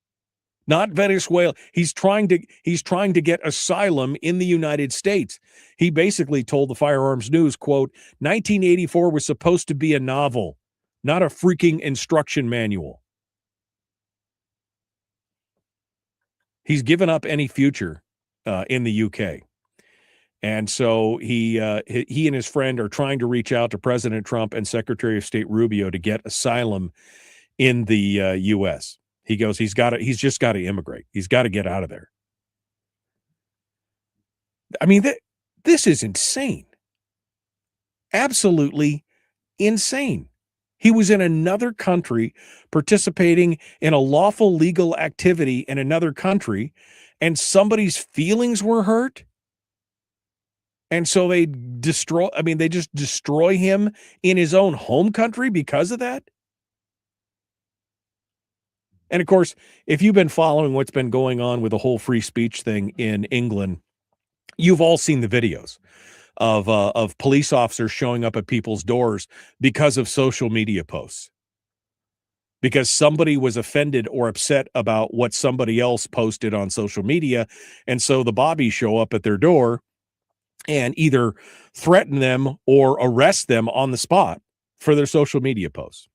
not Venezuela. He's trying to get asylum in the United States. He basically told the Firearms News, quote, 1984 was supposed to be a novel, not a freaking instruction manual. He's given up any future in the UK. And so he and his friend are trying to reach out to President Trump and Secretary of State Rubio to get asylum in the U.S. He goes, he's just got to immigrate. He's got to get out of there. I mean, this is insane. Absolutely insane. He was in another country participating in a lawful legal activity in another country, and somebody's feelings were hurt. And so they just destroy him in his own home country because of that. And of course, if you've been following what's been going on with the whole free speech thing in England, you've all seen the videos of police officers showing up at people's doors because of social media posts. Because somebody was offended or upset about what somebody else posted on social media. And so the bobbies show up at their door and either threaten them or arrest them on the spot for their social media posts.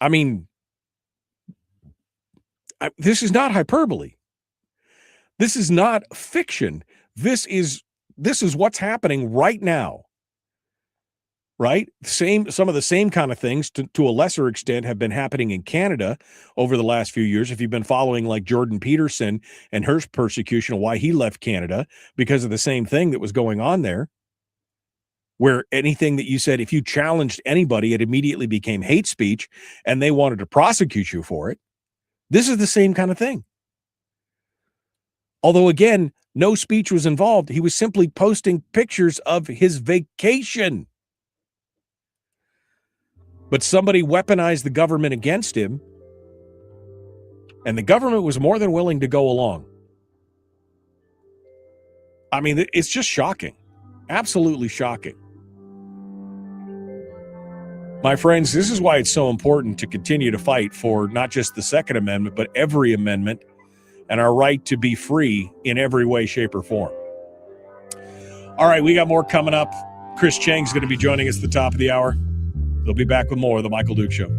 I mean, this is not hyperbole. This is not fiction. This is what's happening right now. Right? Some of the same kind of things to a lesser extent have been happening in Canada over the last few years. If you've been following like Jordan Peterson and her persecution of why he left Canada because of the same thing that was going on there, where anything that you said, if you challenged anybody, it immediately became hate speech and they wanted to prosecute you for it. This is the same kind of thing. Although, again, no speech was involved. He was simply posting pictures of his vacation. But somebody weaponized the government against him, and the government was more than willing to go along. I mean, it's just shocking. Absolutely shocking. My friends, this is why it's so important to continue to fight for not just the Second Amendment, but every amendment and our right to be free in every way, shape, or form. All right, we got more coming up. Chris Cheng's going to be joining us at the top of the hour. They'll be back with more of the Michael Duke Show.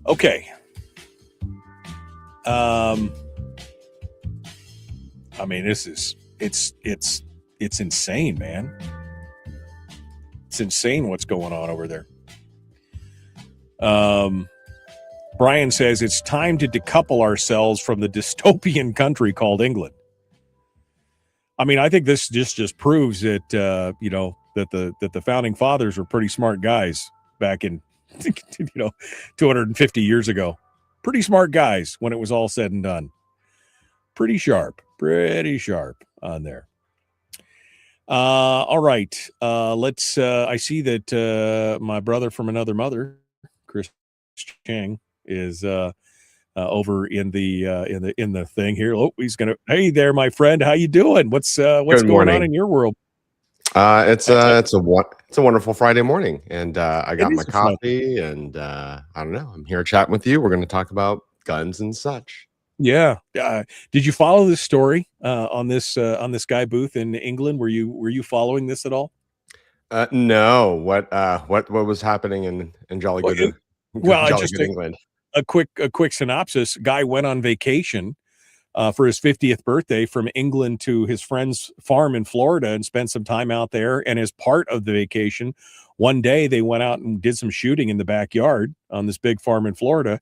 Okay. I mean, it's insane, man. It's insane what's going on over there. Brian says it's time to decouple ourselves from the dystopian country called England. I mean, I think this just proves that that the founding fathers were pretty smart guys back in 250 years ago. Pretty smart guys when it was all said and done. Pretty sharp on there. All right. Let's I see that my brother from another mother, Chris Cheng, is over in the thing here. Oh, he's gonna. Hey there, my friend. How you doing? What's going on in your world? It's a wonderful Friday morning, and I got my coffee, and I don't know. I'm here chatting with you. We're going to talk about guns and such. Yeah. Did you follow this story on this guy Booth in England? Were you following this at all? No. What was happening in Jolly Good? England? A quick synopsis. Guy went on vacation for his 50th birthday from England to his friend's farm in Florida and spent some time out there. And as part of the vacation, one day they went out and did some shooting in the backyard on this big farm in Florida.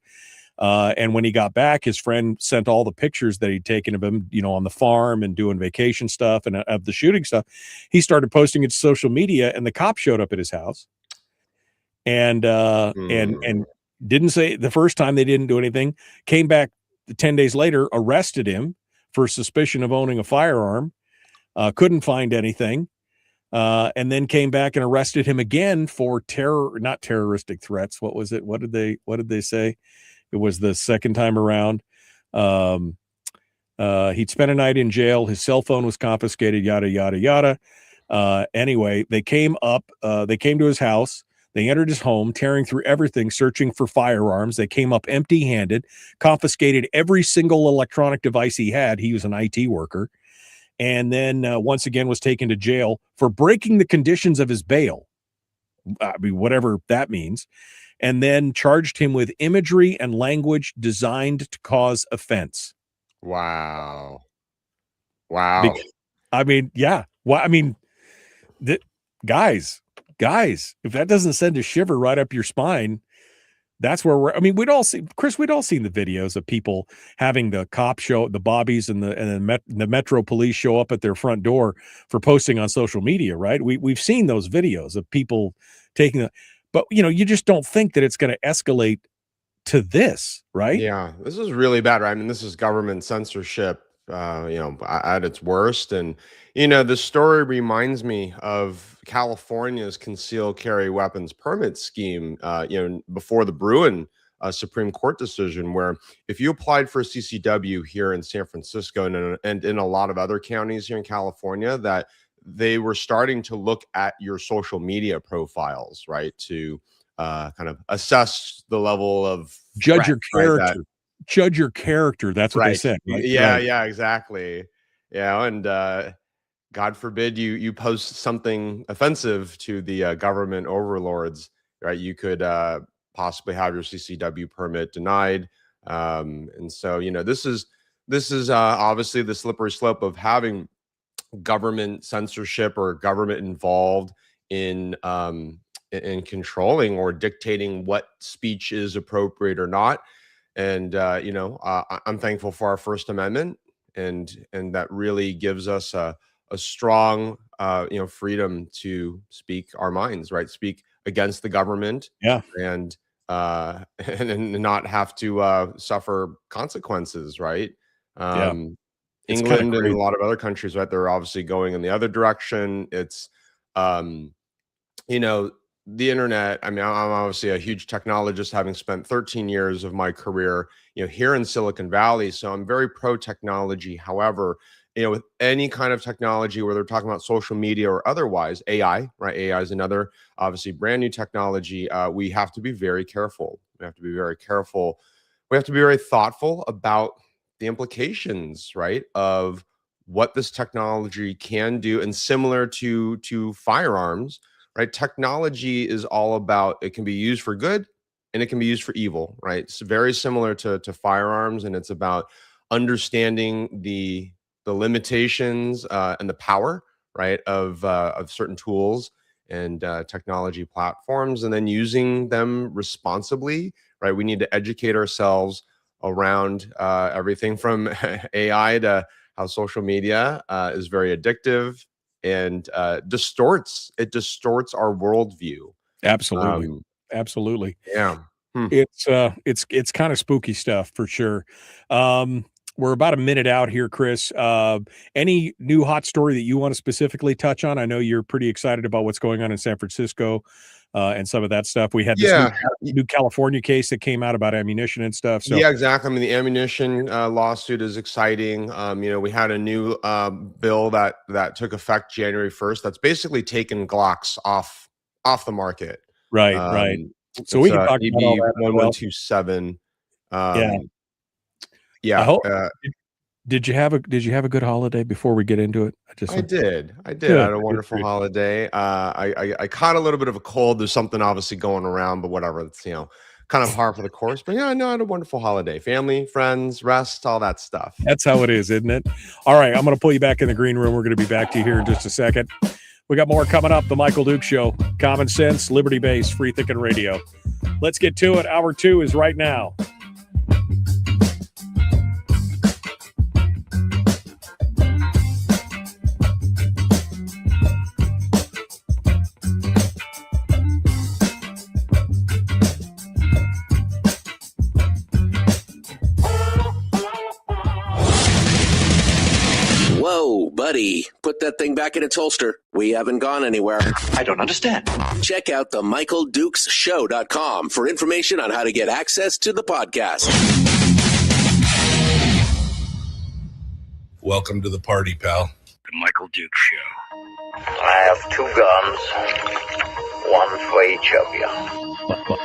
And when he got back, his friend sent all the pictures that he'd taken of him, on the farm and doing vacation stuff and of the shooting stuff. He started posting it to social media, and the cops showed up at his house and didn't say the first time they didn't do anything, came back 10 days later, arrested him for suspicion of owning a firearm, couldn't find anything. And then came back and arrested him again for not terroristic threats. What was it? What did they say? It was the second time around. He'd spent a night in jail. His cell phone was confiscated, yada, yada, yada. Anyway, they came to his house. They entered his home, tearing through everything, searching for firearms. They came up empty-handed, confiscated every single electronic device he had. He was an IT worker. And then once again was taken to jail for breaking the conditions of his bail. Whatever that means. And then charged him with imagery and language designed to cause offense. Wow. Yeah. Well, guys, if that doesn't send a shiver right up your spine, that's where we'd all seen the videos of people having the cop show, the bobbies and the Metro police show up at their front door for posting on social media, right? We've seen those videos of people taking but you just don't think that it's going to escalate to this, right? Yeah, this is really bad, right? This is government censorship, at its worst. And, the story reminds me of California's concealed carry weapons permit scheme, before the Bruin Supreme Court decision, where if you applied for a CCW here in San Francisco and in a lot of other counties here in California, that they were starting to look at your social media profiles, right, to kind of assess the level of judge your character. Judge your character. That's what they said. Right? Yeah, exactly. Yeah, and God forbid you post something offensive to the government overlords, right? You could possibly have your CCW permit denied. And so, this is obviously the slippery slope of having government censorship or government involved in controlling or dictating what speech is appropriate or not. And I'm thankful for our First Amendment, and that really gives us a strong freedom to speak our minds, right? Speak against the government, and not have to suffer consequences, right? England and a lot of other countries, right? They're obviously going in the other direction. It's, the internet. I'm obviously a huge technologist, having spent 13 years of my career, here in Silicon Valley. So I'm very pro technology. However, with any kind of technology, whether they're talking about social media or otherwise, AI, right? AI is another obviously brand new technology. We have to be very careful. We have to be very careful. We have to be very thoughtful about the implications, right, of what this technology can do. And similar to firearms, right? Technology is all about, it can be used for good and it can be used for evil, right? It's very similar to firearms, and it's about understanding the limitations and the power, right, of certain tools and technology platforms, and then using them responsibly, right? We need to educate ourselves around everything from AI to how social media is very addictive and distorts our worldview. Absolutely. Yeah. It's kind of spooky stuff for sure. We're about a minute out here, Chris. Any new hot story that you want to specifically touch on? I know you're pretty excited about what's going on in San Francisco and some of that stuff. We had this new California case that came out about ammunition and stuff. So yeah, exactly. The ammunition lawsuit is exciting. We had a new bill that took effect January 1st. That's basically taken Glocks off the market. Right. So we can talk about all that. 1127. Did you have a good holiday before we get into it? I did. I had a wonderful holiday. I caught a little bit of a cold. There's something obviously going around, but whatever. It's kind of par for the course. But yeah, no, I had a wonderful holiday. Family, friends, rest, all that stuff. That's how it is, isn't it? All right, I'm going to pull you back in the green room. We're going to be back to you here in just a second. We got more coming up. The Michael Duke Show. Common sense, liberty-based, free thinking radio. Let's get to it. Hour 2 is right now. Whoa, buddy. Put that thing back in its holster. We haven't gone anywhere. I don't understand. Check out the MichaelDukesShow.com for information on how to get access to the podcast. Welcome to the party, pal. The Michael Duke Show. I have 2 guns, one for each of you.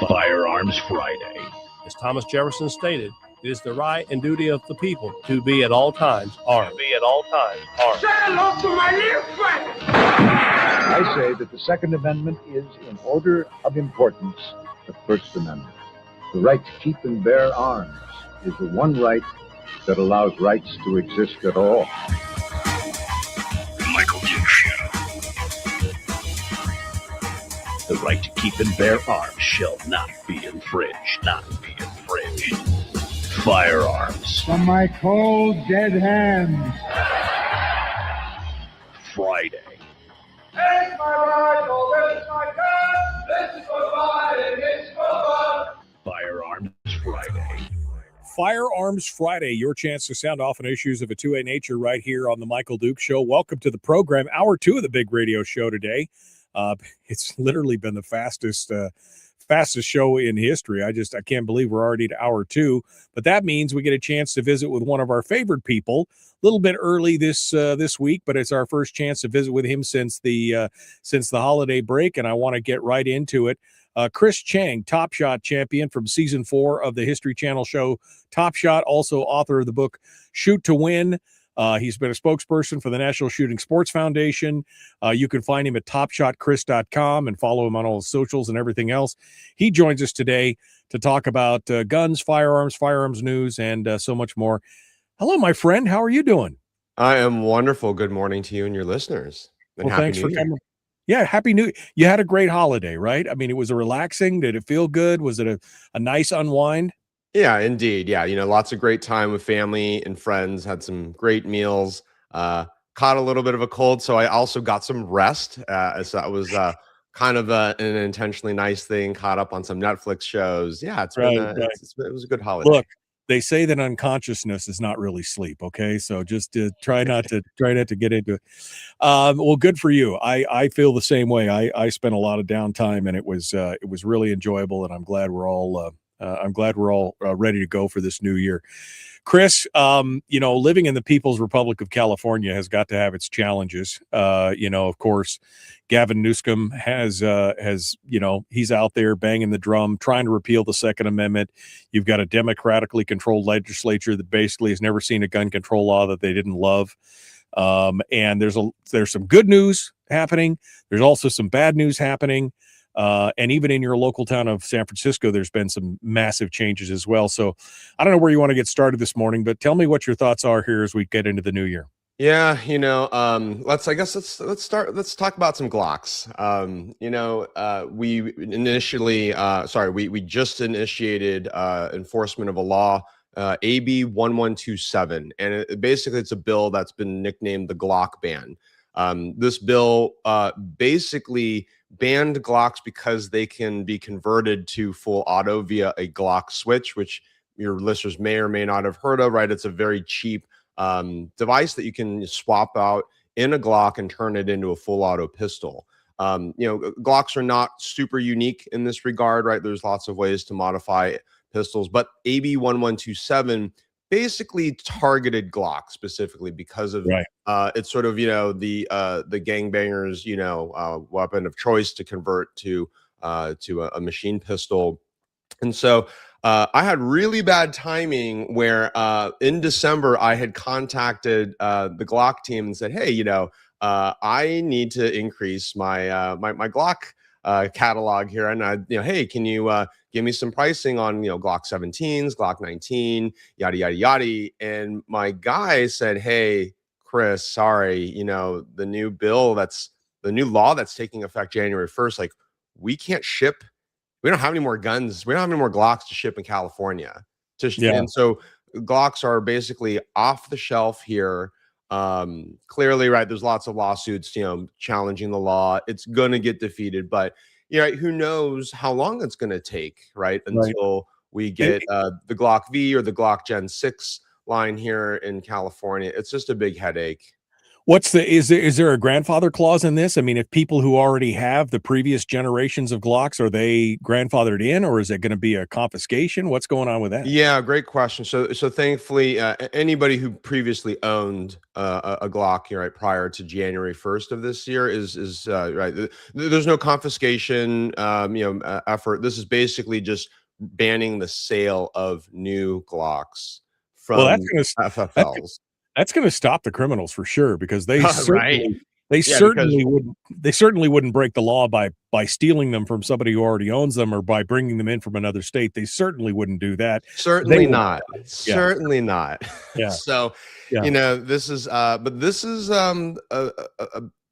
Firearms Friday. As Thomas Jefferson stated, it is the right and duty of the people to be at all times armed. Say hello to my little friend. I say that the Second Amendment is, in order of importance, the First Amendment. The right to keep and bear arms is the one right that allows rights to exist at all. The Michael Duke Show. The right to keep and bear arms shall not be infringed. Not be infringed. Firearms From my cold, dead hands. Friday. Take my rifle, this is my gun. This is for fun, and it's for fun. Firearms Friday. Firearms Friday, your chance to sound off on issues of a 2A nature right here on the Michael Duke Show. Welcome to the program. Hour 2 of the big radio show today. It's literally been the fastest show in history. I can't believe we're already to hour 2, but that means we get a chance to visit with one of our favorite people a little bit early this week, but it's our first chance to visit with him since the holiday break. And I want to get right into it. Chris Cheng, Top Shot champion from season 4 of the History Channel show Top Shot, also author of the book Shoot to Win. He's been a spokesperson for the National Shooting Sports Foundation. You can find him at topshotchris.com and follow him on all the socials and everything else. He joins us today to talk about guns, firearms news, and so much more. Hello, my friend. How are you doing? I am wonderful. Good morning to you and your listeners. And well, thanks for coming. Yeah, happy new. You had a great holiday, right? I mean, it was a relaxing. Did it feel good? Was it a nice unwind? Yeah, indeed. Yeah, lots of great time with family and friends. Had some great meals. Caught a little bit of a cold, so I also got some rest. So that was kind of an intentionally nice thing. Caught up on some Netflix shows. Yeah, it was a good holiday. Look, they say that unconsciousnness is not really sleep. Okay, so just try not to get into it. Well, good for you. I feel the same way. I spent a lot of downtime, and it was really enjoyable, and I'm glad we're all ready to go for this new year. Chris, living in the People's Republic of California has got to have its challenges. Of course, Gavin Newsom has he's out there banging the drum, trying to repeal the Second Amendment. You've got a democratically controlled legislature that basically has never seen a gun control law that they didn't love. And there's some good news happening. There's also some bad news happening. And even in your local town of San Francisco, there's been some massive changes as well. So I don't know where you want to get started this morning, but tell me what your thoughts are here as we get into the new year. Yeah, let's start. Let's talk about some Glocks. We just initiated enforcement of a law, AB 1127, and it's a bill that's been nicknamed the Glock ban. This bill basically banned Glocks because they can be converted to full auto via a Glock switch, which your listeners may or may not have heard of, right? It's a very cheap device that you can swap out in a Glock and turn it into a full auto pistol. Glocks are not super unique in this regard, right? There's lots of ways to modify pistols, but AB 1127 basically targeted Glock specifically because of it's sort of the gangbangers weapon of choice to convert to a machine pistol. And so I had really bad timing where in December I had contacted the Glock team and said, hey, I need to increase my my Glock catalog here, and hey, can you give me some pricing on Glock 17s, Glock 19, yada yada yada. And my guy said, hey, Chris, sorry, the new law that's taking effect January 1st, like, we can't ship. We don't have any more guns. We don't have any more Glocks to ship in California. And so Glocks are basically off the shelf here. Clearly, right, there's lots of lawsuits, challenging the law. It's going to get defeated, but who knows how long it's going to take, right, until we get the Glock V or the Glock Gen 6 line here in California. It's just a big headache. Is there a grandfather clause in this? I mean, if people who already have the previous generations of Glocks, are they grandfathered in, or is it going to be a confiscation? What's going on with that? Yeah, great question. So thankfully, anybody who previously owned a Glock, right, prior to January 1st of this year is right. There's no confiscation, effort. This is basically just banning the sale of new Glocks from FFLs. That's going to stop the criminals for sure, because they certainly wouldn't break the law by stealing them from somebody who already owns them, or by bringing them in from another state. They certainly wouldn't do that. Certainly not. Certainly not. Yeah. So, this is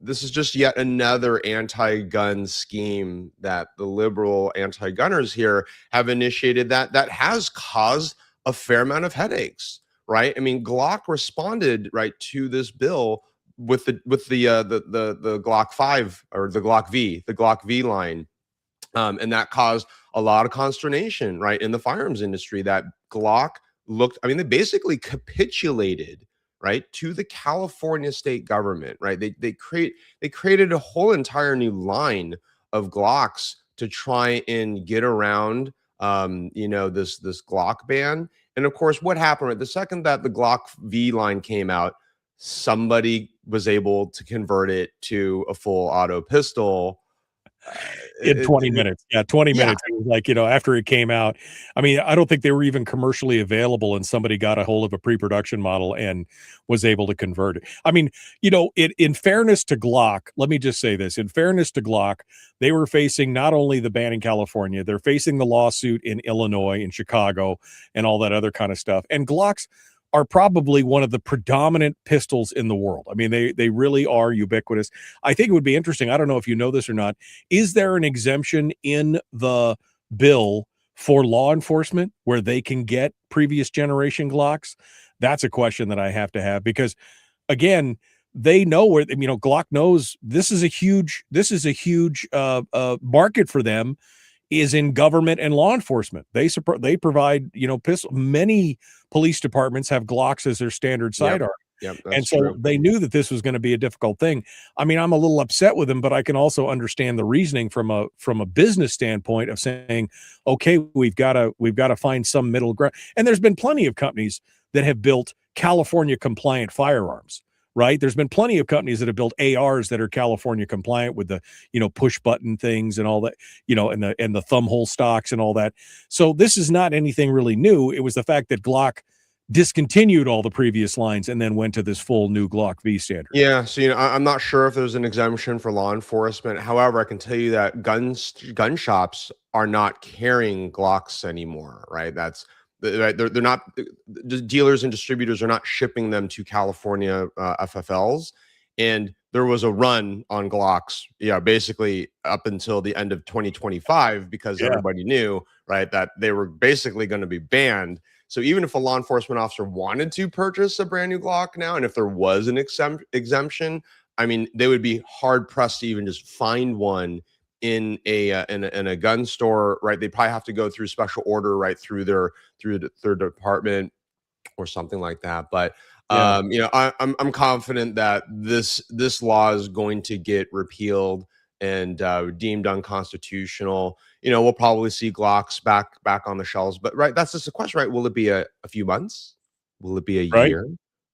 this is just yet another anti-gun scheme that the liberal anti-gunners here have initiated that has caused a fair amount of headaches. Right. I mean, Glock responded to this bill with the Glock 5 or the Glock V line. And that caused a lot of consternation, in the firearms industry, that Glock they basically capitulated, to the California state government, They created a whole entire new line of Glocks to try and get around, this Glock ban. And of course, what happened the second that the Glock V line came out, somebody was able to convert it to a full auto pistol in 20 minutes. Yeah, 20 minutes. It was like, after it came out, I mean, I don't think they were even commercially available, and somebody got a hold of a pre-production model and was able to convert it. I mean, in fairness to Glock, let me just say this. In fairness to Glock, they were facing not only the ban in California, they're facing the lawsuit in Illinois, in Chicago, and all that other kind of stuff. And Glocks are probably one of the predominant pistols in the world. I mean, they really are ubiquitous. I think it would be interesting. I don't know if you know this or not. Is there an exemption in the bill for law enforcement where they can get previous generation Glocks? That's a question that I have to have, because again, they know where, Glock knows this is a huge market for them, is in government and law enforcement. They provide, pistol. Many police departments have Glocks as their standard sidearm. Yep, and so true. They knew that this was going to be a difficult thing. I mean, I'm a little upset with them, but I can also understand the reasoning from a business standpoint of saying, okay, we've got to find some middle ground. And there's been plenty of companies that have built California compliant firearms. Right. There's been plenty of companies that have built ARs that are California compliant with the, push button things and all that, and the thumb hole stocks and all that. So this is not anything really new. It was the fact that Glock discontinued all the previous lines and then went to this full new Glock V standard. Yeah. So, I'm not sure if there's an exemption for law enforcement. However, I can tell you that gun shops are not carrying Glocks anymore. Right. They're not, the dealers and distributors are not shipping them to California FFLs. And there was a run on Glocks, basically up until the end of 2025, because everybody knew, that they were basically going to be banned. So even if a law enforcement officer wanted to purchase a brand new Glock now, and if there was an exemption, I mean, they would be hard pressed to even just find one in a gun store, right? They probably have to go through special order, through their department or something like that. But I'm confident that this law is going to get repealed and deemed unconstitutional. We'll probably see Glocks back on the shelves. But that's just a question, right? Will it be a few months? Will it be a year?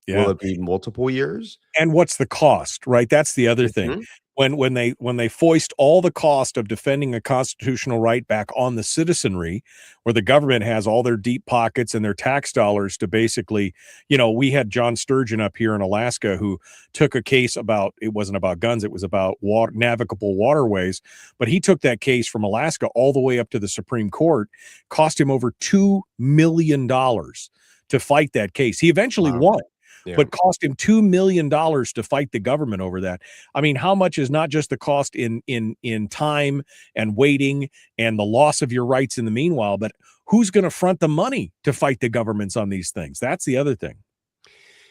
Yeah. Will it be multiple years? And what's the cost, right? That's the other thing. when they foist all the cost of defending a constitutional right back on the citizenry, where the government has all their deep pockets and their tax dollars to basically, we had John Sturgeon up here in Alaska who took a case about, it wasn't about guns, it was about navigable waterways, but he took that case from Alaska all the way up to the Supreme Court, cost him over $2 million to fight that case. He eventually won. Yeah. But cost him $2 million to fight the government over that. I mean, how much is not just the cost in time and waiting and the loss of your rights in the meanwhile, but who's going to front the money to fight the governments on these things? That's the other thing.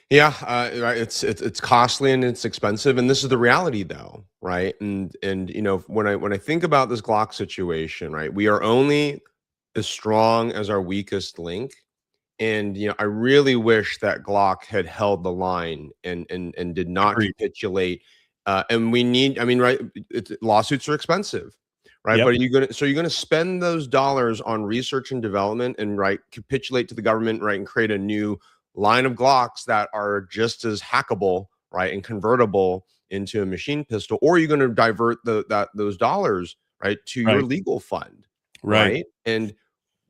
Yeah, right. It's costly and it's expensive, and this is the reality, though, right? And when I think about this Glock situation, right, we are only as strong as our weakest link. And I really wish that Glock had held the line and did not capitulate. And we need, right, lawsuits are expensive, right? Yep. But you're gonna spend those dollars on research and development and capitulate to the government, right, and create a new line of Glocks that are just as hackable, right, and convertible into a machine pistol, or you're going to divert those dollars, right, to your legal fund, right? And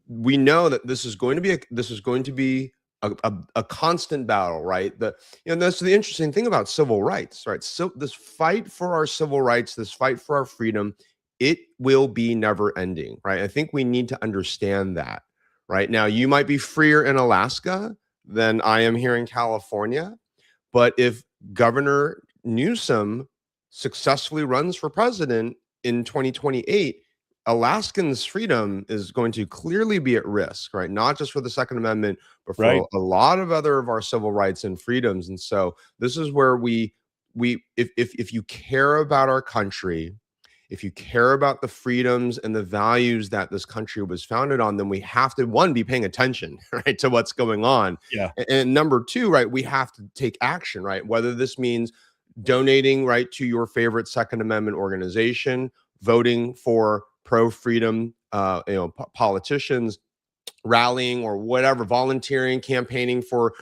we know that this is going to be a constant battle, right? That's the interesting thing about civil rights, right? So this fight for our civil rights, this fight for our freedom, it will be never ending, right? I think we need to understand that. Right now, you might be freer in Alaska than I am here in California, but if Governor Newsom successfully runs for president in 2028, Alaskans' freedom is going to clearly be at risk, right? Not just for the Second Amendment, but for a lot of other of our civil rights and freedoms. And so this is where if you care about our country, if you care about the freedoms and the values that this country was founded on, then we have to, one, be paying attention, right, to what's going on. Yeah. And number two, right, we have to take action, right? Whether this means donating, right, to your favorite Second Amendment organization, voting for pro-freedom, politicians, rallying or whatever, volunteering, campaigning for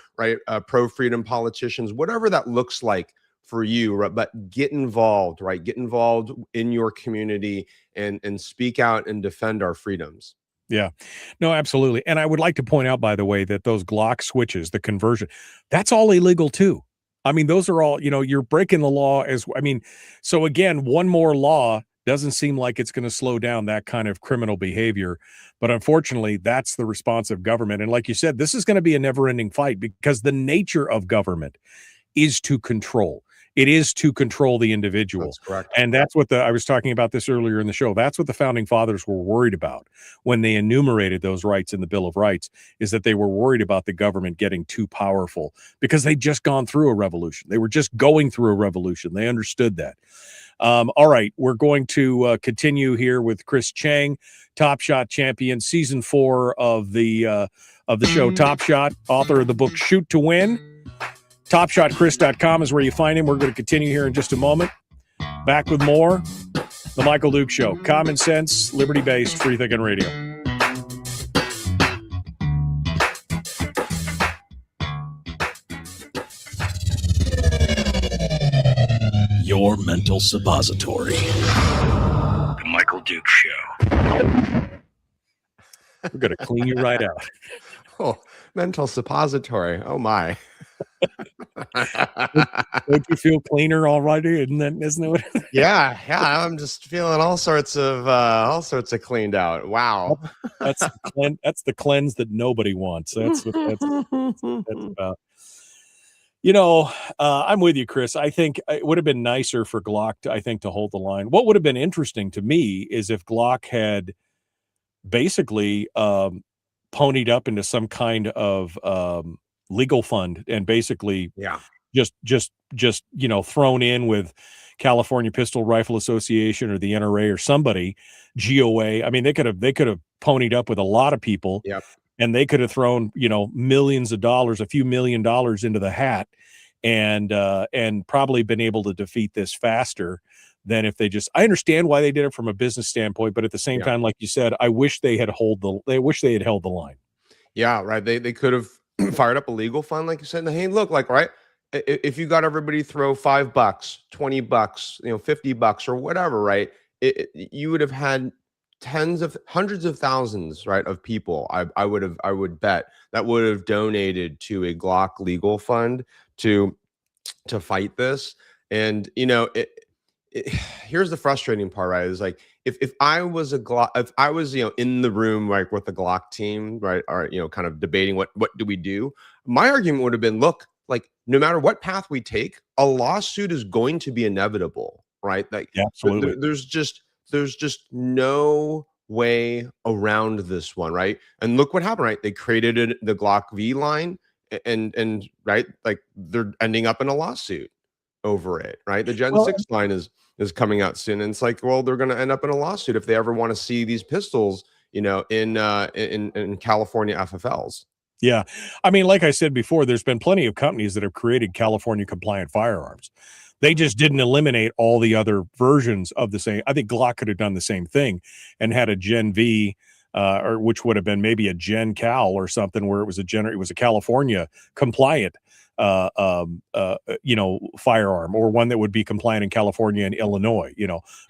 pro-freedom politicians, whatever that looks like for you, right? But get involved, right? Get involved in your community and speak out and defend our freedoms. Yeah, no, absolutely. And I would like to point out, by the way, that those Glock switches, the conversion, that's all illegal too. I mean, those are all, you're breaking the law so again, one more law doesn't seem like it's going to slow down that kind of criminal behavior. But unfortunately, that's the response of government. And like you said, this is going to be a never-ending fight because the nature of government is to control. It is to control the individual. That's correct. And that's what I was talking about this earlier in the show. That's what the founding fathers were worried about when they enumerated those rights in the Bill of Rights, is that they were worried about the government getting too powerful because they'd just gone through a revolution. They were just going through a revolution. They understood that. All right, we're going to continue here with Chris Cheng, Top Shot champion, season 4 of the show Top Shot, author of the book Shoot to Win. TopShotChris.com is where you find him. We're going to continue here in just a moment. Back with more. The Michael Duke Show. Common sense, liberty-based, free-thinking radio. Your mental suppository. The Michael Duke Show. We're going to clean you right out. Oh, mental suppository. Oh, my. Don't you feel cleaner already? Isn't it? Yeah. I'm just feeling all sorts of cleaned out. Wow. That's the cleanse that nobody wants. That's what that's about. I'm with you, Chris. I think it would have been nicer for Glock to hold the line. What would have been interesting to me is if Glock had basically ponied up into some kind of legal fund and basically just thrown in with California Pistol Rifle Association or the NRA or somebody, GOA. I mean, they could have ponied up with a lot of people. Yep. And they could have thrown, millions of dollars, a few $1 million into the hat, and probably been able to defeat this faster than if they just. I understand why they did it from a business standpoint, but at the same time, like you said, I wish they had held the line. Yeah, right. They could have fired up a legal fund, like you said. And hey, look, right. if you got everybody throw $5, $20, $50 or whatever, right? You would have had hundreds of thousands, right, of people. I would bet that would have donated to a Glock legal fund to fight this. And here's the frustrating part, right? Is like if I was if I was in the room like with the Glock team, right, or kind of debating what do we do, my argument would have been, look, like no matter what path we take, a lawsuit is going to be inevitable, right? Like absolutely, there's just no way around this one, right? And look what happened, right? They created the Glock V line, and right, like they're ending up in a lawsuit over it, right? The Gen 6 line is coming out soon, and it's like, well, they're going to end up in a lawsuit if they ever want to see these pistols, in California FFLs. Yeah. I mean, like I said before, there's been plenty of companies that have created California compliant firearms. They just didn't eliminate all the other versions of the same. I think Glock could have done the same thing and had a Gen V, or which would have been maybe a Gen Cal or something, where it was a California compliant, firearm, or one that would be compliant in California and Illinois,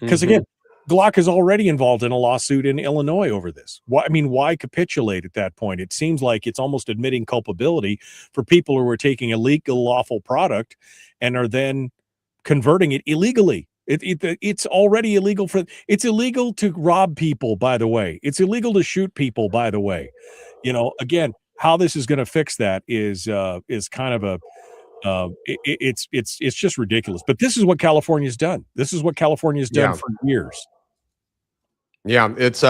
because again, Glock is already involved in a lawsuit in Illinois over this. Why capitulate at that point? It seems like it's almost admitting culpability for people who are taking a legal, lawful product and are then converting it illegally. It's already illegal it's illegal to rob people, by the way. It's illegal to shoot people, by the way. Again, how this is going to fix that is kind of it's just ridiculous. But this is what California's done. This is what California's done for years. Yeah, it's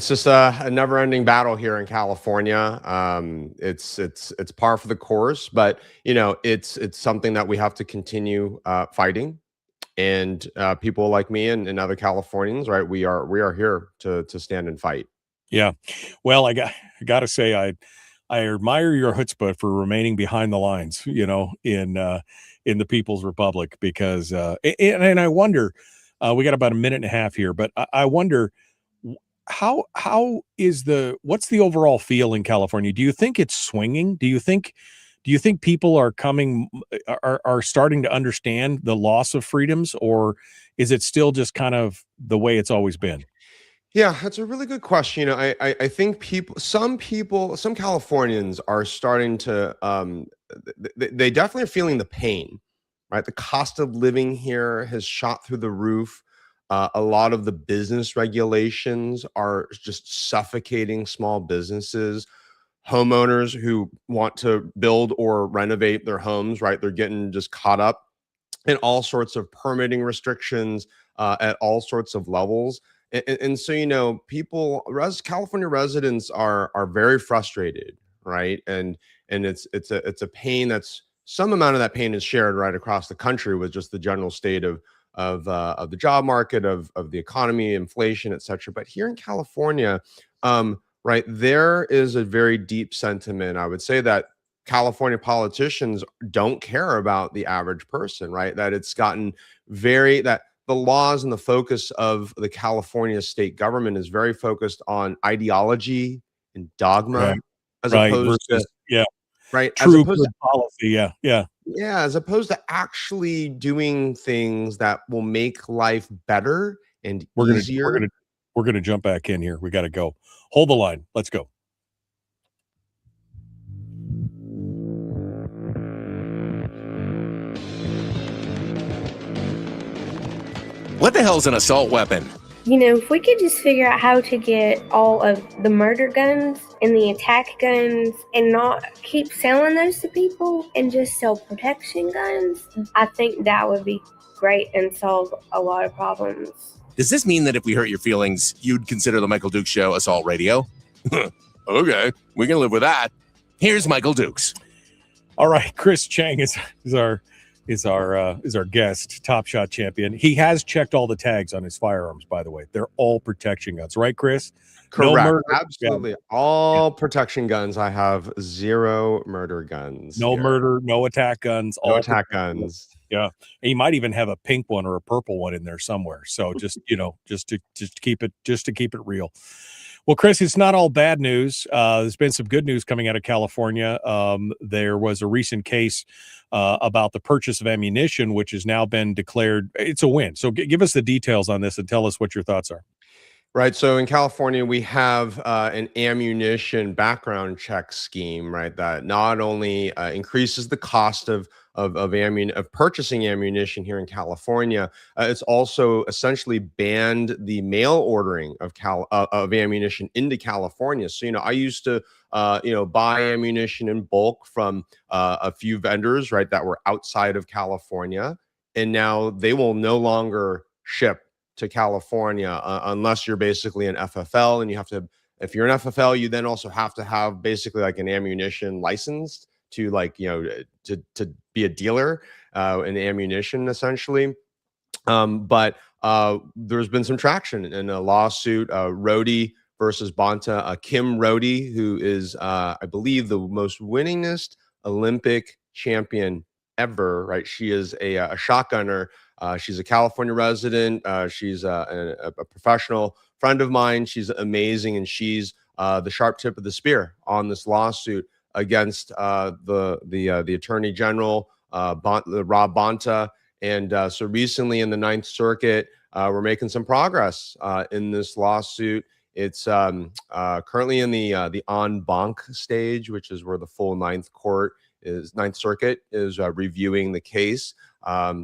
just a never-ending battle here in California. It's par for the course, but it's something that we have to continue fighting. And people like me and other Californians, right? We are here to stand and fight. Yeah, well, I got to say, I admire your chutzpah for remaining behind the lines, in the People's Republic, because and I wonder. We got about a minute and a half here, but I wonder what's the overall feel in California? Do you think it's swinging? Do you think people are starting to understand the loss of freedoms, or is it still just kind of the way it's always been? Yeah, that's a really good question. I think some Californians are starting to, they definitely are feeling the pain, right? The cost of living here has shot through the roof. A lot of the business regulations are just suffocating small businesses. Homeowners who want to build or renovate their homes, right? They're getting just caught up in all sorts of permitting restrictions at all sorts of levels. And so, California residents are very frustrated, right? And it's a pain that's, some amount of that pain is shared right across the country with just the general state of the job market, of the economy, inflation, et cetera. But here in California, right, there is a very deep sentiment. I would say that California politicians don't care about the average person, right? That it's gotten that the laws and the focus of the California state government is very focused on ideology and dogma, right, as opposed to right, true good policy, as opposed to actually doing things that will make life better and easier. We're gonna jump back in here. We got to go. Hold the line. Let's go. What the hell's an assault weapon? If we could just figure out how to get all of the murder guns and the attack guns and not keep selling those to people and just sell protection guns, I think that would be great and solve a lot of problems. Does this mean that if we hurt your feelings, you'd consider the Michael Dukes Show assault radio? Okay, we can live with that. Here's Michael Dukes. All right, Chris Cheng is our guest, Top Shot champion. He has checked all the tags on his firearms, by the way. They're all protection guns, right, Chris? Correct. No murder. Absolutely. All protection guns. I have 0 murder guns. No murder, no attack guns. No attack guns. Yeah. And you might even have a pink one or a purple one in there somewhere. So just to keep it real. Well, Chris, it's not all bad news. There's been some good news coming out of California. There was a recent case about the purchase of ammunition, which has now been declared it's a win. So give us the details on this and tell us what your thoughts are. Right. So in California, we have an ammunition background check scheme, right? That not only increases the cost of purchasing ammunition here in California, it's also essentially banned the mail ordering of ammunition into California. So I used to buy ammunition in bulk from a few vendors, right, that were outside of California, and now they will no longer ship to California unless you're basically an FFL, and you have to, if you're an FFL, you then also have to have basically like an ammunition license to to be a dealer in ammunition essentially. But there's been some traction in a lawsuit, Rhodey versus Bonta. Kim Rhodey, who is I believe the most winningest Olympic champion ever, right? She is a shotgunner. She's a California resident. She's a professional friend of mine. She's amazing, and she's the sharp tip of the spear on this lawsuit against the Attorney General, Rob Bonta. And so recently in the Ninth Circuit, we're making some progress in this lawsuit. It's currently in the en banc stage, which is where the full Ninth Circuit is reviewing the case.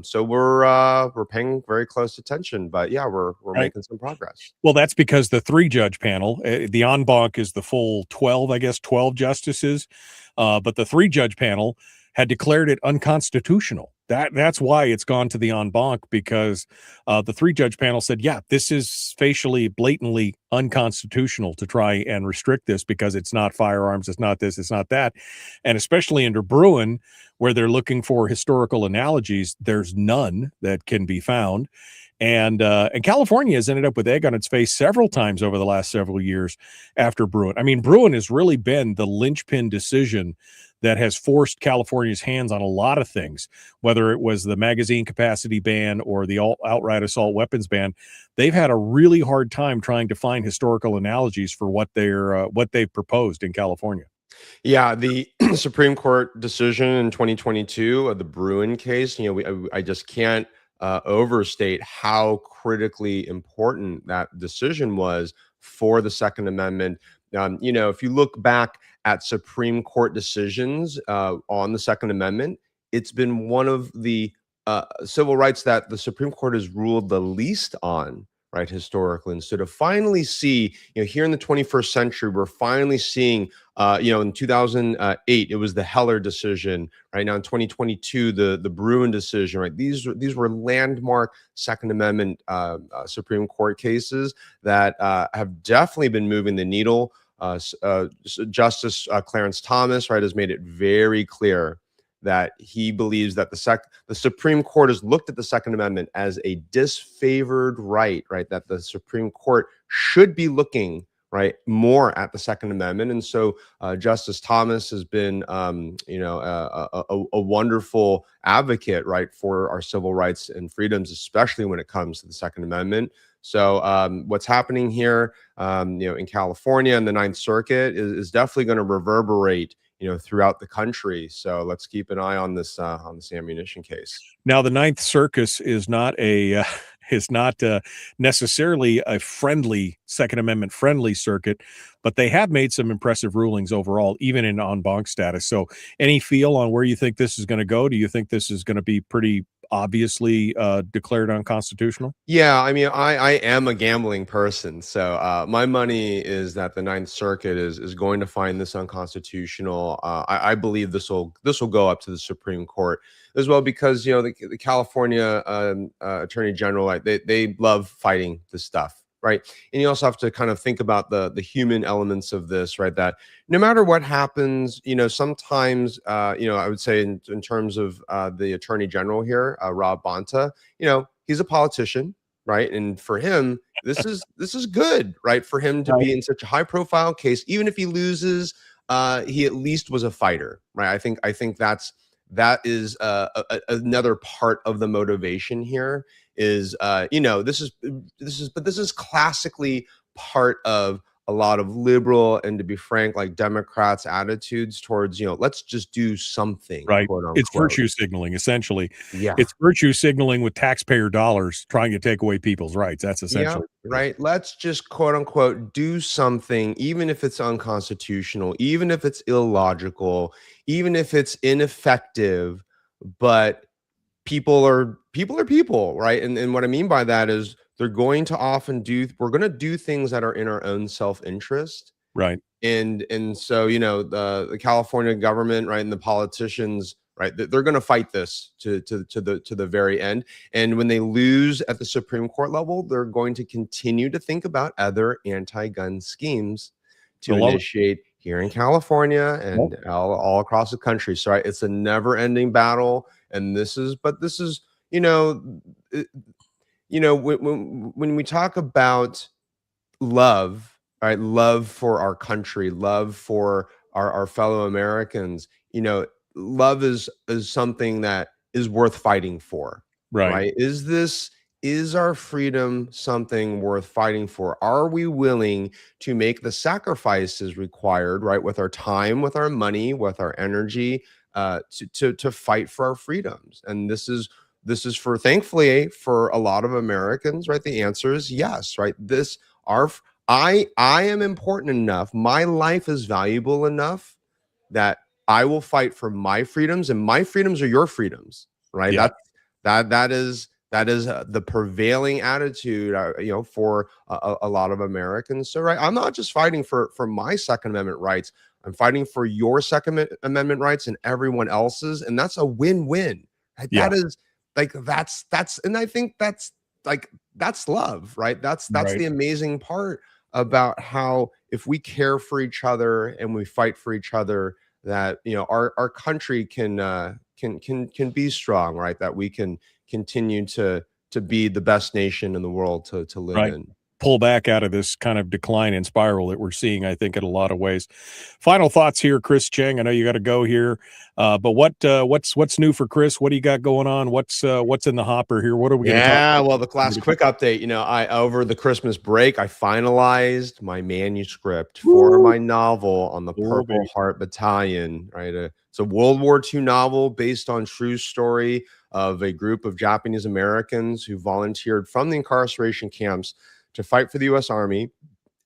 So we're paying very close attention, but yeah, we're making some progress. Well, that's because the 3-judge panel, the en banc is the full 12 justices, but the 3-judge panel had declared it unconstitutional. That's why it's gone to the en banc, because the 3-judge panel said, yeah, this is facially, blatantly unconstitutional to try and restrict this because it's not firearms, it's not this, it's not that. And especially under Bruin, where they're looking for historical analogies, there's none that can be found. And California has ended up with egg on its face several times over the last several years after Bruin. I mean, Bruin has really been the linchpin decision that has forced California's hands on a lot of things, whether it was the magazine capacity ban or the outright assault weapons ban. They've had a really hard time trying to find historical analogies for what they've proposed in California. Yeah, the Supreme Court decision in 2022 of the Bruin case, I just can't overstate how critically important that decision was for the Second Amendment. If you look back at Supreme Court decisions on the Second Amendment, it's been one of the civil rights that the Supreme Court has ruled the least on, right, historically. And so to finally see, here in the 21st century, we're finally seeing, in 2008, it was the Heller decision. Right now in 2022, the Bruin decision. Right, these were landmark Second Amendment Supreme Court cases that have definitely been moving the needle. Justice Clarence Thomas, right, has made it very clear that he believes that the Supreme Court has looked at the Second Amendment as a disfavored right, that the Supreme Court should be looking, right, more at the Second Amendment. And so Justice Thomas has been, a wonderful advocate, right, for our civil rights and freedoms, especially when it comes to the Second Amendment. So what's happening here, in California and the Ninth Circuit is definitely going to reverberate, throughout the country. So let's keep an eye on this ammunition case. Now, the Ninth Circus is not necessarily a friendly Second Amendment friendly circuit, but they have made some impressive rulings overall, even in en banc status. So any feel on where you think this is going to go? Do you think this is going to be pretty obviously declared unconstitutional? Yeah, I mean, I am a gambling person, so my money is that the Ninth Circuit is going to find this unconstitutional. I believe this will go up to the Supreme Court as well, because the California Attorney General, they love fighting this stuff. Right. And you also have to kind of think about the human elements of this, right? That no matter what happens, sometimes, I would say in terms of the Attorney General here, Rob Bonta, he's a politician, right? And for him, this is good, right? For him to be in such a high profile case, even if he loses, he at least was a fighter, right? I think that is another part of the motivation here. Is this is classically part of a a lot of liberal and, to be frank, like Democrats' attitudes towards, let's just do something, Right. quote unquote. It's virtue signaling, essentially. Yeah. It's virtue signaling with taxpayer dollars trying to take away people's rights. That's Yeah, essentially right. Let's just, quote unquote, do something, even if it's unconstitutional, even if it's illogical, even if it's ineffective, but people are people, right? And what I mean by that is we're going to do things that are in our own self-interest. right. And so, the California government, right, and the politicians, right, they're going to fight this to the very end. And when they lose at the Supreme Court level, they're going to continue to think about other anti-gun schemes to initiate here in California and all across the country. So it's a never-ending battle. And this is, when we talk about love, right, love for our country, love for our fellow Americans, love is something that is worth fighting for, right? Is our freedom something worth fighting for? Are we willing to make the sacrifices required, right, with our time, with our money, with our energy, to fight for our freedoms? And this is thankfully for a lot of Americans, right? The answer is yes, right? I am important enough. My life is valuable enough that I will fight for my freedoms, and my freedoms are your freedoms, right? Yeah. That is the prevailing attitude, for a lot of Americans. So, right, I'm not just fighting for my Second Amendment rights. I'm fighting for your Second Amendment rights and everyone else's, and that's a win-win. Right? Yeah. That is that's, and I think that's love, right? That's Right. the amazing part about how, if we care for each other and we fight for each other, that our country can be strong, right? That we can continue to be the best nation in the world to live in. Pull back out of this kind of decline and spiral that we're seeing, I think, in a lot of ways. Final thoughts here, Chris Cheng. I know you got to go here, but what's new for Chris? What do you got going on? What's in the hopper here? What are we going to talk about? Well, the last quick update. I over the Christmas break, I finalized my manuscript for my novel on the Purple Heart Battalion. Right, it's a World War II novel based on true story of a group of Japanese Americans who volunteered from the incarceration camps to fight for the U.S. Army.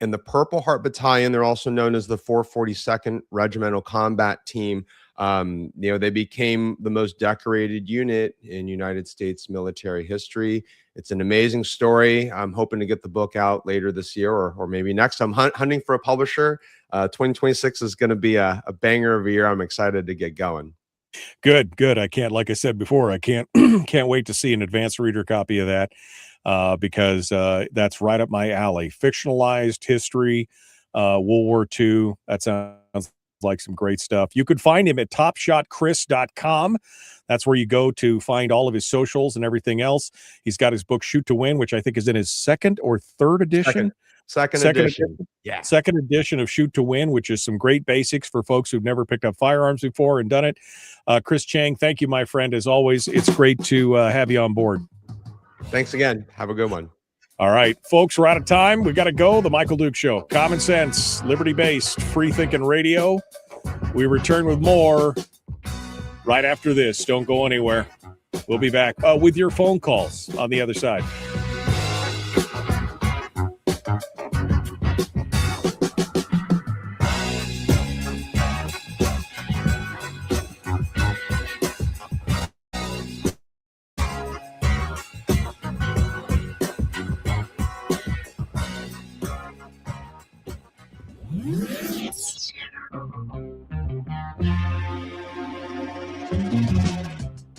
And the Purple Heart Battalion, they're also known as the 442nd Regimental Combat Team. They became the most decorated unit in United States military history. It's an amazing story. I'm hoping to get the book out later this year, or maybe next. I'm hunting for a publisher. 2026 is going to be a banger of a year. I'm excited to get going. Good. I can't, like I said before, I can't wait to see an advanced reader copy of that. Because that's right up my alley. Fictionalized history, World War II. That sounds like some great stuff. You could find him at topshotchris.com. That's where you go to find all of his socials and everything else. He's got his book Shoot to Win, which I think is in his second or third edition. Second edition. Yeah. Second edition of Shoot to Win, which is some great basics for folks who've never picked up firearms before and done it. Chris Cheng, thank you, my friend. As always, it's great to have you on board. Thanks again. Have a good one. All right, folks, we're out of time. We got to go. The Michael Duke Show. Common sense, liberty-based, free-thinking radio. We return with more right after this. Don't go anywhere. We'll be back with your phone calls on the other side.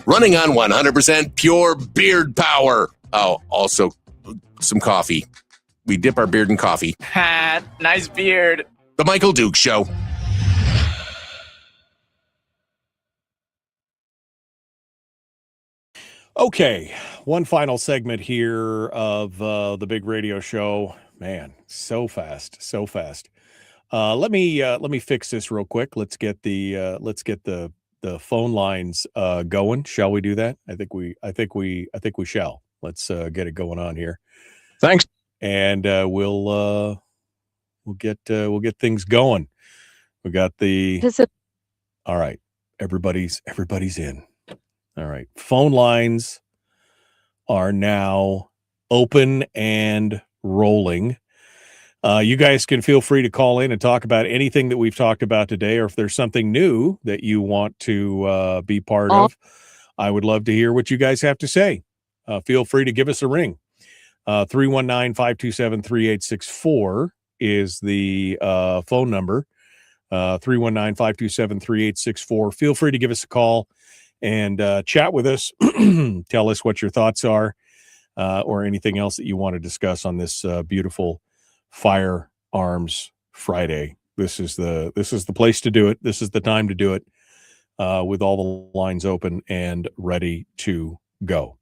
Running on 100% pure beard power. Oh, also some coffee. We dip our beard in coffee. Ha, nice beard. The Michael Duke Show. Okay, one final segment here of the big radio show. Man, so fast. Let me fix this real quick. Let's get the phone lines going. Shall we do that? I think we shall. Let's get it going on here. Thanks. And we'll We'll get things going. We got the all right. Everybody's in. All right. Phone lines are now open and rolling. You guys can feel free to call in and talk about anything that we've talked about today, or if there's something new that you want to be part of. I would love to hear what you guys have to say. Feel free to give us a ring. 319-527-3864 is the phone number. 319-527-3864. Feel free to give us a call and chat with us. Tell us what your thoughts are, or anything else that you want to discuss on this beautiful Firearms Friday. This is the place to do it. This is the time to do it, with all the lines open and ready to go.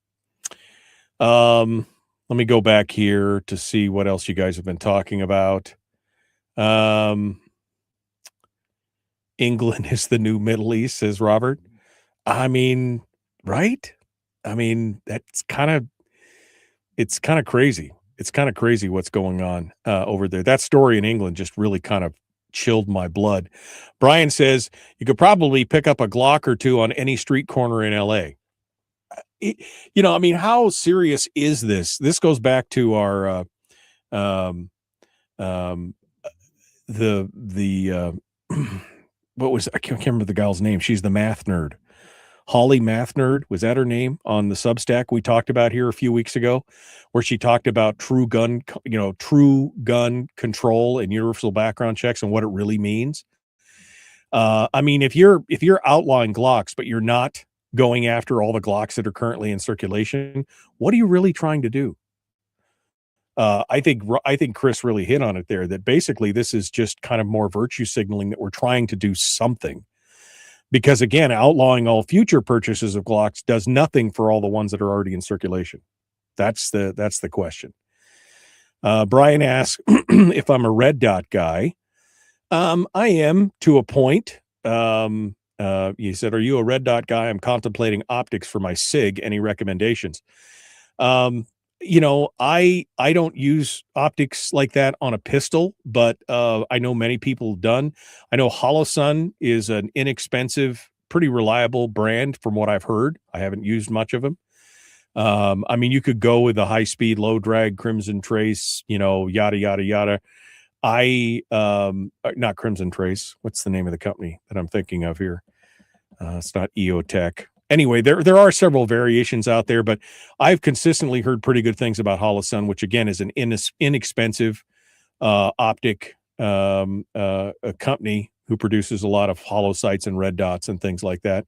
Let me go back here to see what else you guys have been talking about. England is the new Middle East, says Robert. I mean, right? I mean, it's kind of crazy. It's kind of crazy what's going on over there. That story in England just really kind of chilled my blood. Brian says you could probably pick up a Glock or two on any street corner in LA. I mean, how serious is this? This goes back to our what was, I can't remember the gal's name. She's the math nerd. Holly Math Nerd, was that her name, on the Substack we talked about here a few weeks ago, where she talked about true gun control and universal background checks and what it really means. I mean, if you're outlawing Glocks, but you're not going after all the Glocks that are currently in circulation, what are you really trying to do? I think Chris really hit on it there, that basically this is just kind of more virtue signaling that we're trying to do something. Because again, outlawing all future purchases of Glocks does nothing for all the ones that are already in circulation. That's the question. Brian asks if I'm a red dot guy. I am, to a point. He said, "Are you a red dot guy? I'm contemplating optics for my SIG. Any recommendations?" I don't use optics like that on a pistol, but I know many people have done. I know Holosun is an inexpensive, pretty reliable brand from what I've heard. I haven't used much of them. I mean, you could go with the high speed, low drag, Crimson Trace, yada, yada, yada. Not Crimson Trace. What's the name of the company that I'm thinking of here? It's not EOTech. Anyway, there are several variations out there, but I've consistently heard pretty good things about Holosun, which again is an inexpensive optic a company who produces a lot of hollow sights and red dots and things like that.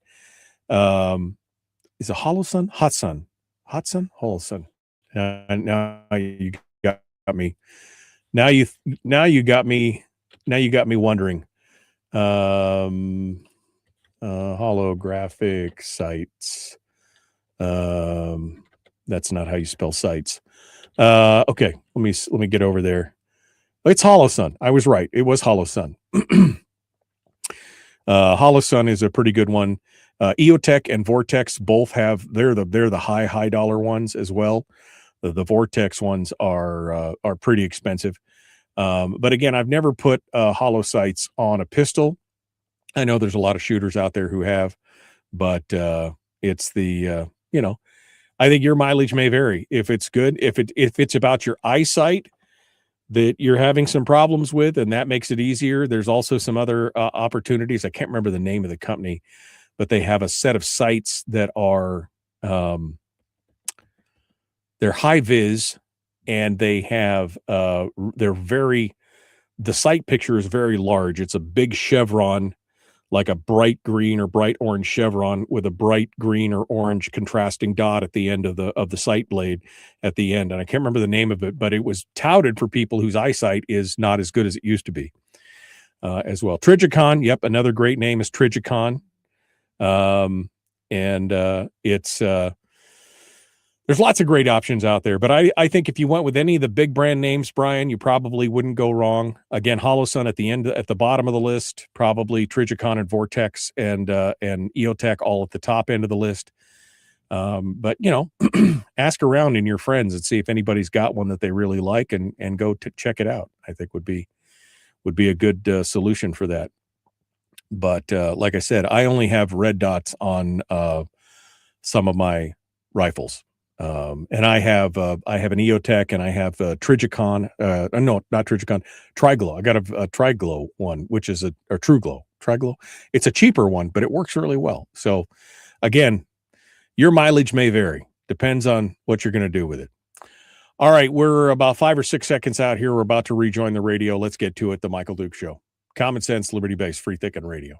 Is it Holosun? Hotsun? Holosun. Now you got me. Now you got me wondering. Holographic sites. That's not how you spell sites. Okay, let me get over there. It's Holosun. I was right. It was Holosun. Holosun is a pretty good one. EOTech and Vortex both have, they're the high dollar ones as well. The Vortex ones are pretty expensive. But again, I've never put hollow sights on a pistol. I know there's a lot of shooters out there who have, but it's the I think your mileage may vary. If it's good, if it's about your eyesight that you're having some problems with, and that makes it easier. There's also some other opportunities. I can't remember the name of the company, but they have a set of sights that are they're high vis, and they have the sight picture is very large. It's a big chevron, like a bright green or bright orange chevron with a bright green or orange contrasting dot at the end of the sight blade at the end. And I can't remember the name of it, but it was touted for people whose eyesight is not as good as it used to be as well. Trijicon, yep, another great name is Trijicon. It's there's lots of great options out there, but I think if you went with any of the big brand names, Brian, you probably wouldn't go wrong. Again, Holosun at the bottom of the list, probably Trijicon and Vortex and EOTech all at the top end of the list. But ask around in your friends and see if anybody's got one that they really like, and go to check it out. I think would be would be a good solution for that. But like I said, I only have red dots on some of my rifles. And I have an EOTech, and I have a Trigicon. No, not Trigicon, Triglow. I got a Triglow one, which is a True Glow. Triglow. It's a cheaper one, but it works really well. So again, your mileage may vary. Depends on what you're going to do with it. All right, we're about 5 or 6 seconds out here. We're about to rejoin the radio. Let's get to it. The Michael Duke Show. Common sense, liberty-based, free thinking radio.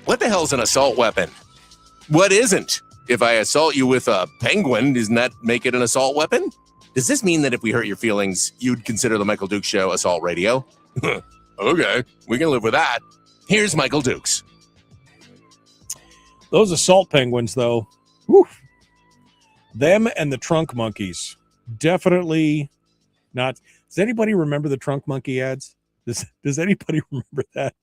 What the hell's an assault weapon? What isn't? If I assault you with a penguin, doesn't that make it an assault weapon? Does this mean that if we hurt your feelings, you'd consider the Michael Dukes Show assault radio? Okay, we can live with that. Here's Michael Dukes. Those assault penguins, though, whew, them and the trunk monkeys, definitely not. Does anybody remember the trunk monkey ads? Does anybody remember that?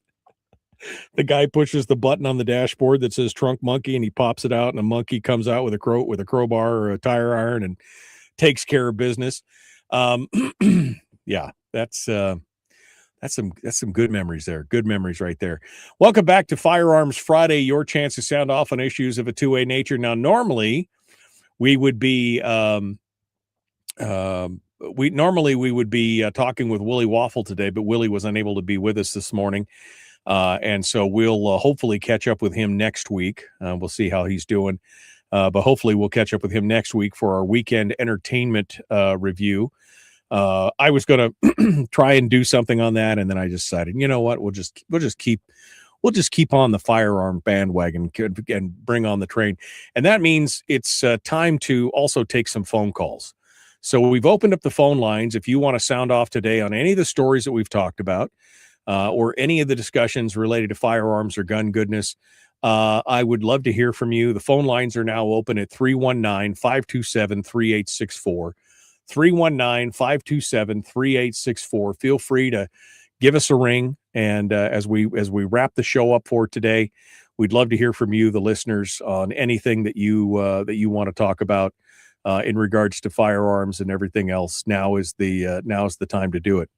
The guy pushes the button on the dashboard that says trunk monkey, and he pops it out, and a monkey comes out with a crowbar or a tire iron and takes care of business. Yeah, that's some good memories there. Good memories right there. Welcome back to Firearms Friday, your chance to sound off on issues of a two-way nature. Now, normally we would be talking with Willie Waffle today, but Willie was unable to be with us this morning. And so we'll hopefully catch up with him next week. We'll see how he's doing. But hopefully we'll catch up with him next week for our weekend entertainment review. I was going to try and do something on that, and then I decided, you know what, we'll just keep on the firearm bandwagon and bring on the train. And that means it's time to also take some phone calls. So we've opened up the phone lines. If you want to sound off today on any of the stories that we've talked about, or any of the discussions related to firearms or gun goodness, I would love to hear from you. The phone lines are now open at 319-527-3864. 319-527-3864. Feel free to give us a ring. And as we wrap the show up for today, we'd love to hear from you, the listeners, on anything that you want to talk about in regards to firearms and everything else. Now is the time to do it.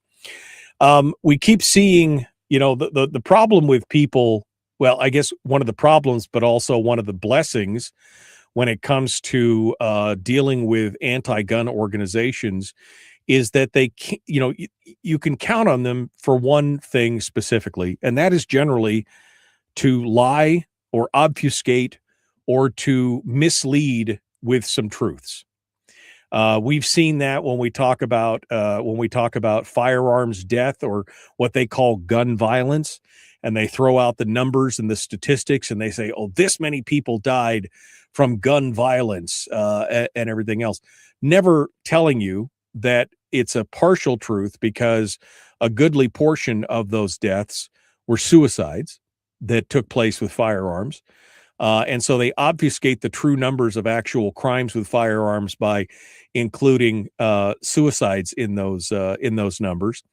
We keep seeing, the problem with people. Well, I guess one of the problems, but also one of the blessings when it comes to dealing with anti-gun organizations is that you can count on them for one thing specifically, and that is generally to lie or obfuscate or to mislead with some truths. We've seen that when we talk about firearms death, or what they call gun violence, and they throw out the numbers and the statistics, and they say, "Oh, this many people died from gun violence," and everything else, never telling you that it's a partial truth, because a goodly portion of those deaths were suicides that took place with firearms. And so they obfuscate the true numbers of actual crimes with firearms by including suicides in those numbers.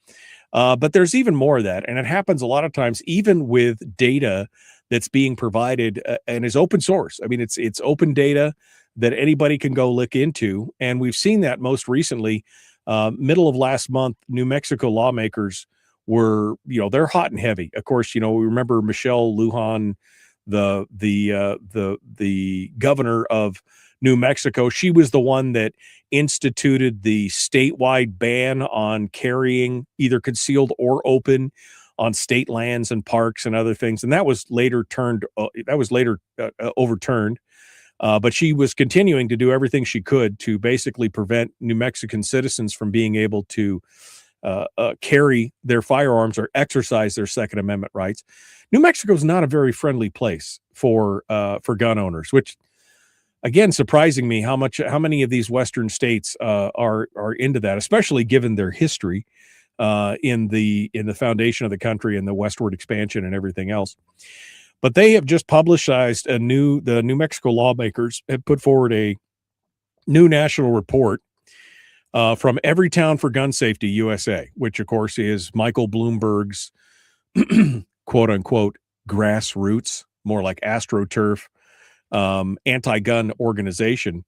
But there's even more of that, and it happens a lot of times, even with data that's being provided and is open source. I mean, it's open data that anybody can go look into, and we've seen that most recently. Middle of last month, New Mexico lawmakers were, they're hot and heavy. Of course, we remember Michelle Lujan, the governor of New Mexico. She was the one that instituted the statewide ban on carrying, either concealed or open, on state lands and parks and other things. And that was later overturned. But she was continuing to do everything she could to basically prevent New Mexican citizens from being able to carry their firearms or exercise their Second Amendment rights. New Mexico is not a very friendly place for gun owners, which, again, surprising me how many of these Western states are into that, especially given their history in the foundation of the country and the westward expansion and everything else. But they have just publicized the New Mexico lawmakers have put forward a new national report from Everytown for Gun Safety USA, which of course is Michael Bloomberg's quote unquote grassroots, more like AstroTurf, anti-gun organization.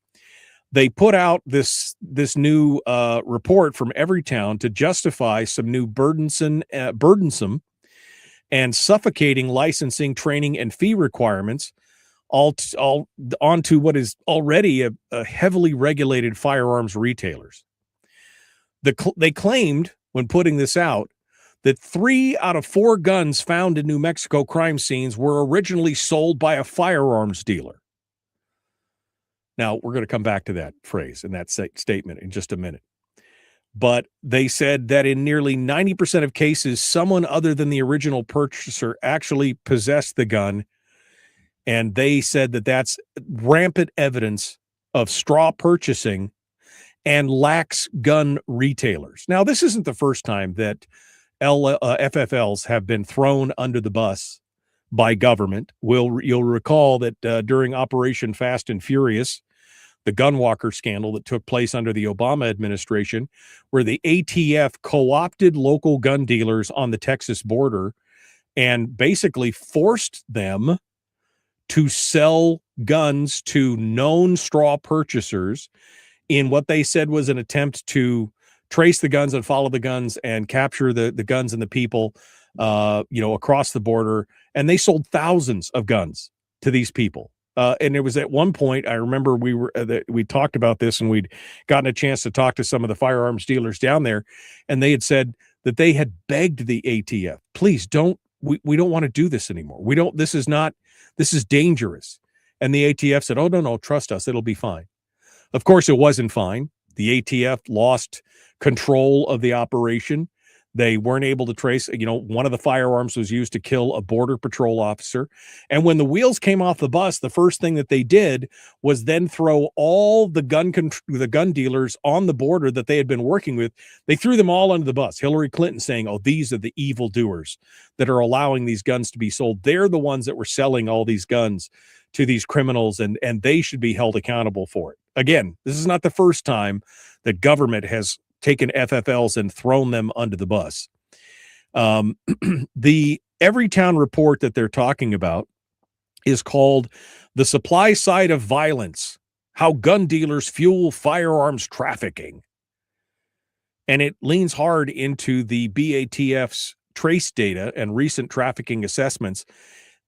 They put out this new report from Everytown to justify some new burdensome and suffocating licensing, training, and fee requirements, all onto what is already a heavily regulated firearms retailers. They claimed when putting this out that 3 out of 4 guns found in New Mexico crime scenes were originally sold by a firearms dealer. Now, we're going to come back to that phrase and that statement in just a minute. But they said that in nearly 90% of cases, someone other than the original purchaser actually possessed the gun. And they said that that's rampant evidence of straw purchasing and lax gun retailers. Now, this isn't the first time that FFLs have been thrown under the bus by government. You'll recall that during Operation Fast and Furious, the gunwalker scandal that took place under the Obama administration, where the ATF co-opted local gun dealers on the Texas border and basically forced them to sell guns to known straw purchasers in what they said was an attempt to trace the guns and follow the guns and capture the guns and the people, across the border. And they sold thousands of guns to these people. And it was at one point, I remember we talked about this and we'd gotten a chance to talk to some of the firearms dealers down there. And they had said that they had begged the ATF, please we don't want to do this anymore. This is dangerous. And the ATF said, oh, no, trust us. It'll be fine. Of course, it wasn't fine. The ATF lost control of the operation. They weren't able to trace, one of the firearms was used to kill a border patrol officer. And when the wheels came off the bus, the first thing that they did was then throw all the gun dealers on the border that they had been working with. They threw them all under the bus. Hillary Clinton saying, oh, these are the evildoers that are allowing these guns to be sold. They're the ones that were selling all these guns to these criminals, and they should be held accountable for it. Again, this is not the first time that government has taken FFLs and thrown them under the bus. The Everytown report that they're talking about is called The Supply Side of Violence, How Gun Dealers Fuel Firearms Trafficking. And it leans hard into the BATF's trace data and recent trafficking assessments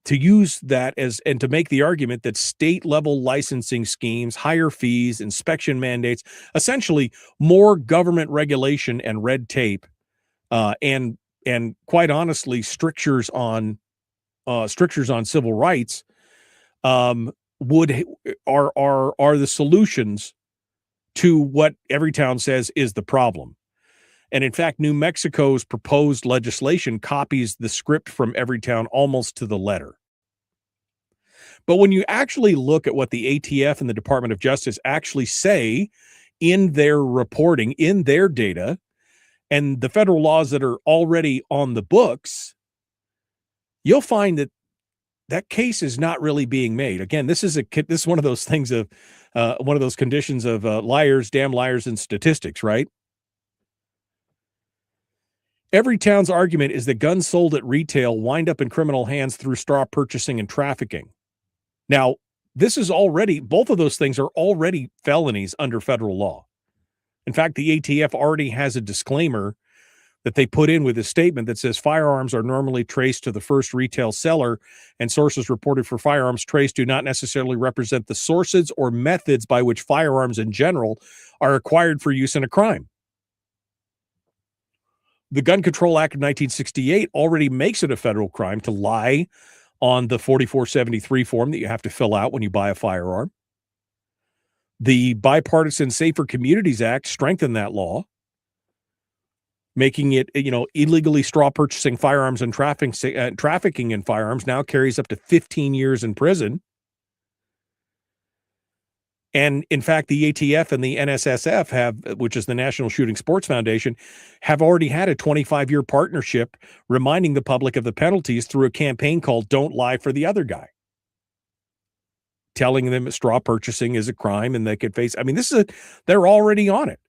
to use that and to make the argument that state level licensing schemes, higher fees, inspection mandates, essentially more government regulation and red tape, and quite honestly, strictures on civil rights, are the solutions to what Everytown says is the problem. And in fact, New Mexico's proposed legislation copies the script from Everytown almost to the letter. But when you actually look at what the ATF and the Department of Justice actually say in their reporting, in their data, and the federal laws that are already on the books, you'll find that that case is not really being made. Again, this is one of those things of one of those conditions of liars, damn liars, and statistics, right? Everytown's argument is that guns sold at retail wind up in criminal hands through straw purchasing and trafficking. Now, both of those things are already felonies under federal law. In fact, the ATF already has a disclaimer that they put in with a statement that says firearms are normally traced to the first retail seller, and sources reported for firearms traced do not necessarily represent the sources or methods by which firearms in general are acquired for use in a crime. The Gun Control Act of 1968 already makes it a federal crime to lie on the 4473 form that you have to fill out when you buy a firearm. The Bipartisan Safer Communities Act strengthened that law, making it, illegally straw purchasing firearms and trafficking in firearms now carries up to 15 years in prison. And in fact, the ATF and the NSSF which is the National Shooting Sports Foundation, have already had a 25-year partnership reminding the public of the penalties through a campaign called Don't Lie for the Other Guy, telling them straw purchasing is a crime and they could face, they're already on it.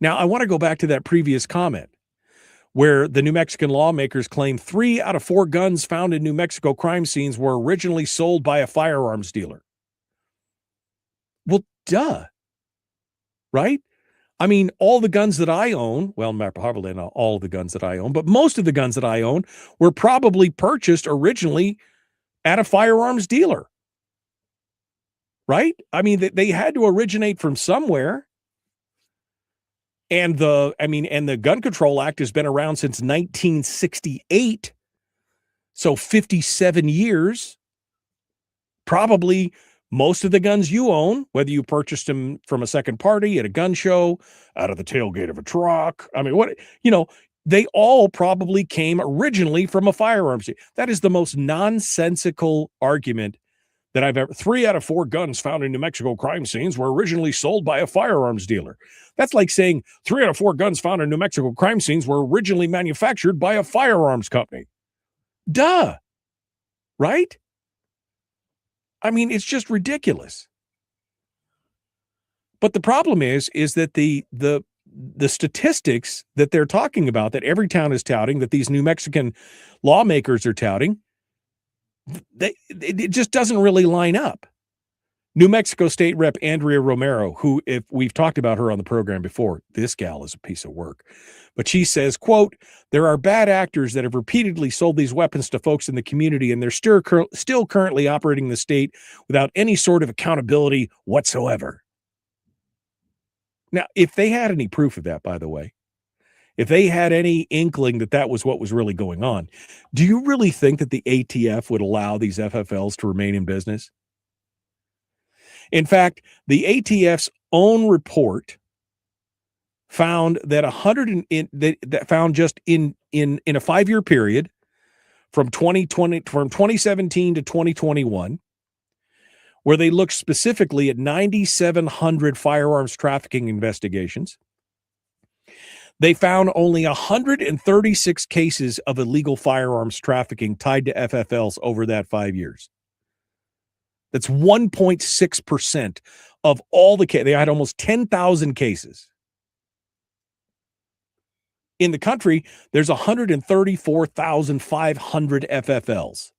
Now, I want to go back to that previous comment where the New Mexican lawmakers claim 3 out of 4 guns found in New Mexico crime scenes were originally sold by a firearms dealer. Well, duh. Right? I mean, all the guns that I own, well, probably not all of the guns that I own, but most of the guns that I own were probably purchased originally at a firearms dealer. Right? I mean, they had to originate from somewhere. And the Gun Control Act has been around since 1968. So 57 years. Probably most of the guns you own, whether you purchased them from a second party at a gun show, out of the tailgate of a truck. I mean, they all probably came originally from a firearms. That is the most nonsensical argument that I've ever. 3 out of 4 guns found in New Mexico crime scenes were originally sold by a firearms dealer. That's like saying 3 out of 4 guns found in New Mexico crime scenes were originally manufactured by a firearms company. Duh. Right? I mean, it's just ridiculous. But the problem is that the statistics that they're talking about, that Everytown is touting, that these New Mexican lawmakers are touting, it just doesn't really line up. New Mexico State Rep Andrea Romero, who, if we've talked about her on the program before, this gal is a piece of work. But she says, quote, "There are bad actors that have repeatedly sold these weapons to folks in the community, and they're still currently operating the state without any sort of accountability whatsoever." Now, if they had any proof of that, by the way, if they had any inkling that that was what was really going on, do you really think that the ATF would allow these FFLs to remain in business? In fact, the ATF's own report found that found just in a 5-year period from 2017 to 2021, where they looked specifically at 9,700 firearms trafficking investigations. They found only 136 cases of illegal firearms trafficking tied to FFLs over that 5 years. That's 1.6% of all the cases. They had almost 10,000 cases. In the country, there's 134,500 FFLs.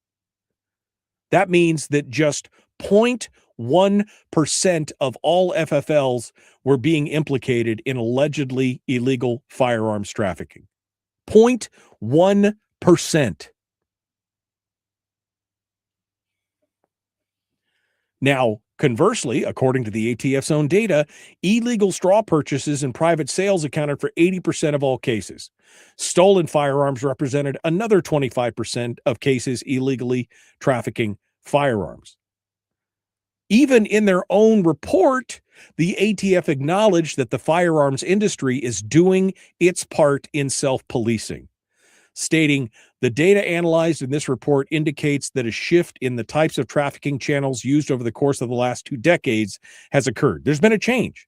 That means that just 0.1% of all FFLs were being implicated in allegedly illegal firearms trafficking. 0.1%. Now, conversely, according to the ATF's own data, illegal straw purchases and private sales accounted for 80% of all cases. Stolen firearms represented another 25% of cases illegally trafficking firearms. Even in their own report, the ATF acknowledged that the firearms industry is doing its part in self-policing, stating, "The data analyzed in this report indicates that a shift in the types of trafficking channels used over the course of the last 2 decades has occurred." There's been a change.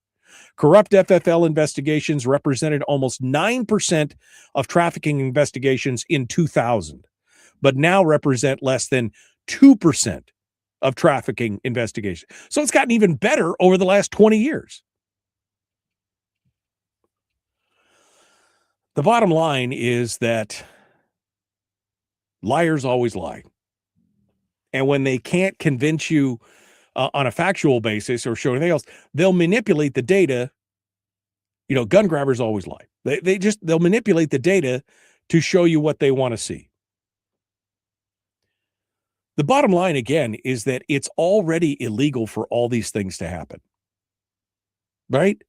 Corrupt FFL investigations represented almost 9% of trafficking investigations in 2000, but now represent less than 2% of trafficking investigations. So it's gotten even better over the last 20 years. The bottom line is that liars always lie. And when they can't convince you on a factual basis or show anything else, they'll manipulate the data. You know, gun grabbers always lie. They'll manipulate the data to show you what they want to see. The bottom line, again, is that it's already illegal for all these things to happen. Right?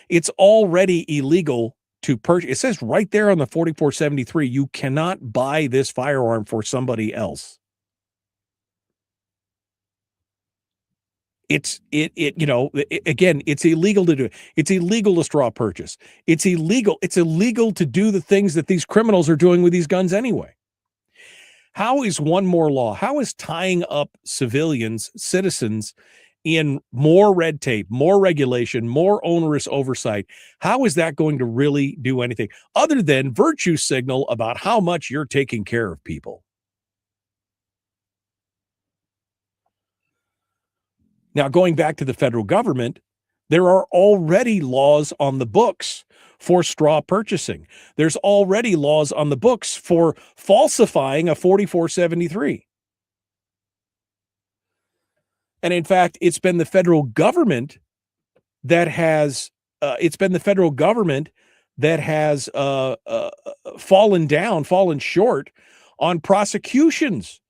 It's already illegal to purchase. It says right there on the 4473, you cannot buy this firearm for somebody else. Again, it's illegal to do it. It's illegal to straw purchase. It's illegal to do the things that these criminals are doing with these guns anyway. How is one more law? How is tying up citizens in more red tape, more regulation, more onerous oversight? How is that going to really do anything other than virtue signal about how much you're taking care of people? Now, going back to the federal government, There are already laws on the books for straw purchasing. There's already laws on the books for falsifying a 4473. And in fact, it's been the federal government that has fallen short on prosecutions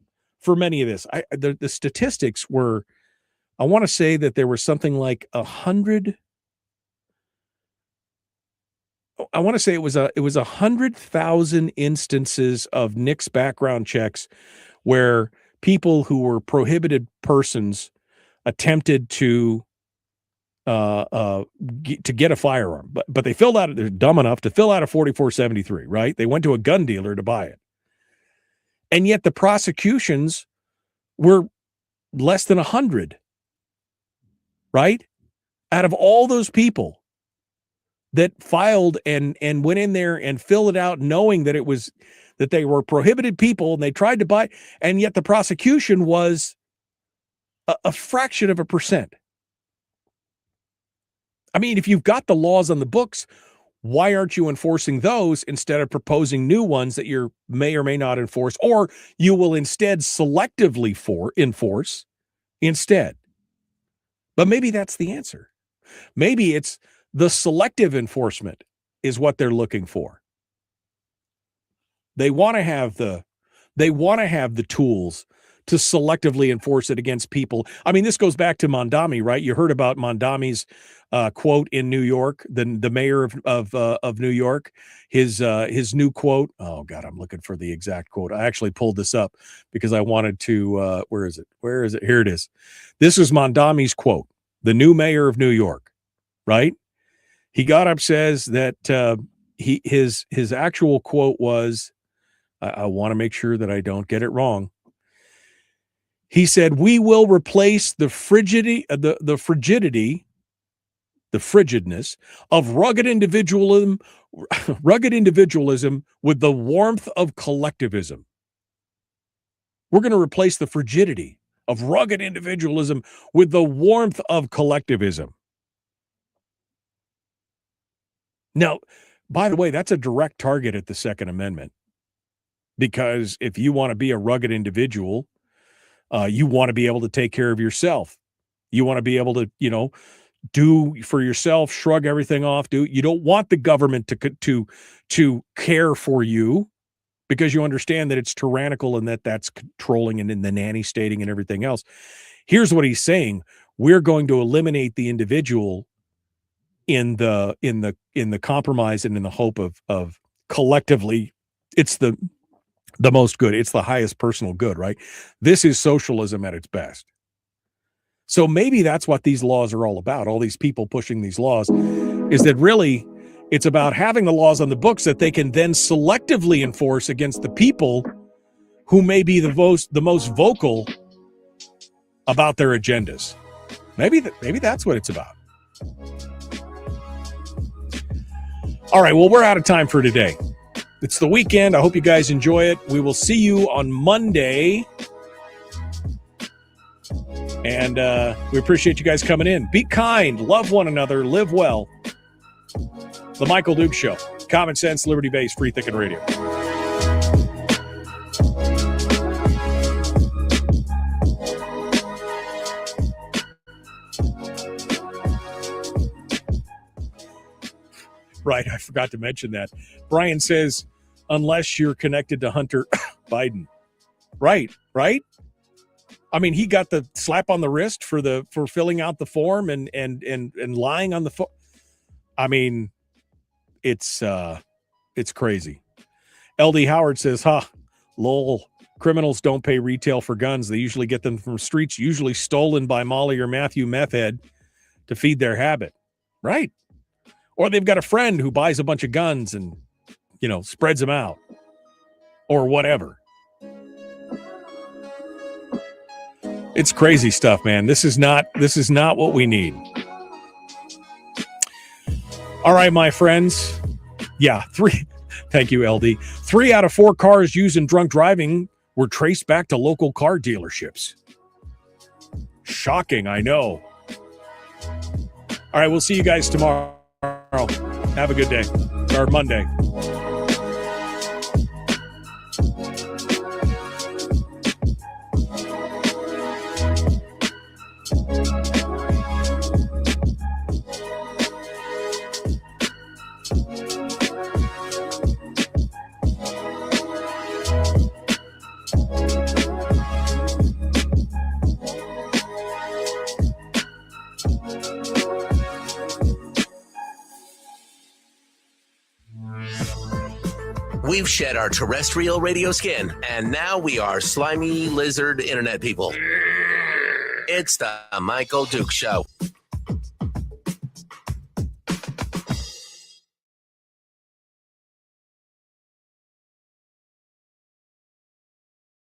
for many of this. The statistics were, I want to say that there was something like 100. I want to say it was 100,000 instances of NICS background checks where people who were prohibited persons attempted to get a firearm, but they filled out, they're dumb enough to fill out a 4473, right? They went to a gun dealer to buy it. And yet the prosecutions were less than 100, right? Out of all those people that filed and went in there and filled it out knowing that that they were prohibited people and they tried to buy, and yet the prosecution was a fraction of a percent. I mean, if you've got the laws on the books, why aren't you enforcing those instead of proposing new ones that you may or may not enforce, or you will instead selectively enforce instead? But maybe that's the answer. Maybe it's the selective enforcement is what they're looking for. They want to have the tools to selectively enforce it against people. I mean, this goes back to Mondami, right? You heard about Mondami's quote in New York, the mayor of New York, his new quote. Oh God, I'm looking for the exact quote. I actually pulled this up because I wanted to. Where is it? Here it is. This is Mondami's quote. The new mayor of New York, right? He got up, says that his actual quote was, I want to make sure that I don't get it wrong. He said, "We will replace the frigidness of rugged individualism with the warmth of collectivism." We're going to replace the frigidity of rugged individualism with the warmth of collectivism. Now, by the way, that's a direct target at the Second Amendment, because if you want to be a rugged individual, you want to be able to take care of yourself. You want to be able to, do for yourself, shrug everything off. You don't want the government to care for you, because you understand that it's tyrannical and that's controlling and in the nanny stating and everything else. Here's what he's saying: we're going to eliminate the individual in the compromise and in the hope of collectively, it's the most good. It's the highest personal good, right? This is socialism at its best. So maybe that's what these laws are all about. All these people pushing these laws is that really it's about having the laws on the books that they can then selectively enforce against the people who may be the most vocal about their agendas. Maybe that's what it's about. All right, well, we're out of time for today. It's the weekend. I hope you guys enjoy it. We will see you on Monday. And we appreciate you guys coming in. Be kind, love one another, live well. The Michael Duke Show. Common sense, liberty-based, free thinking radio. Right, I forgot to mention that. Brian says, unless you're connected to Hunter Biden. Right. I mean, he got the slap on the wrist for filling out the form and lying on the phone. I mean, it's crazy. LD Howard says, lol, criminals don't pay retail for guns. They usually get them from streets, usually stolen by Molly or Matthew Meth Head to feed their habit. Right. Or they've got a friend who buys a bunch of guns and, spreads them out or whatever. It's crazy stuff, man. This is not what we need. All right, my friends. Yeah, 3. Thank you, LD. 3 out of 4 cars used in drunk driving were traced back to local car dealerships. Shocking, I know. All right, we'll see you guys tomorrow. Have a good day, or Monday. We've shed our terrestrial radio skin, and now we are slimy lizard internet people. It's the Michael Duke Show.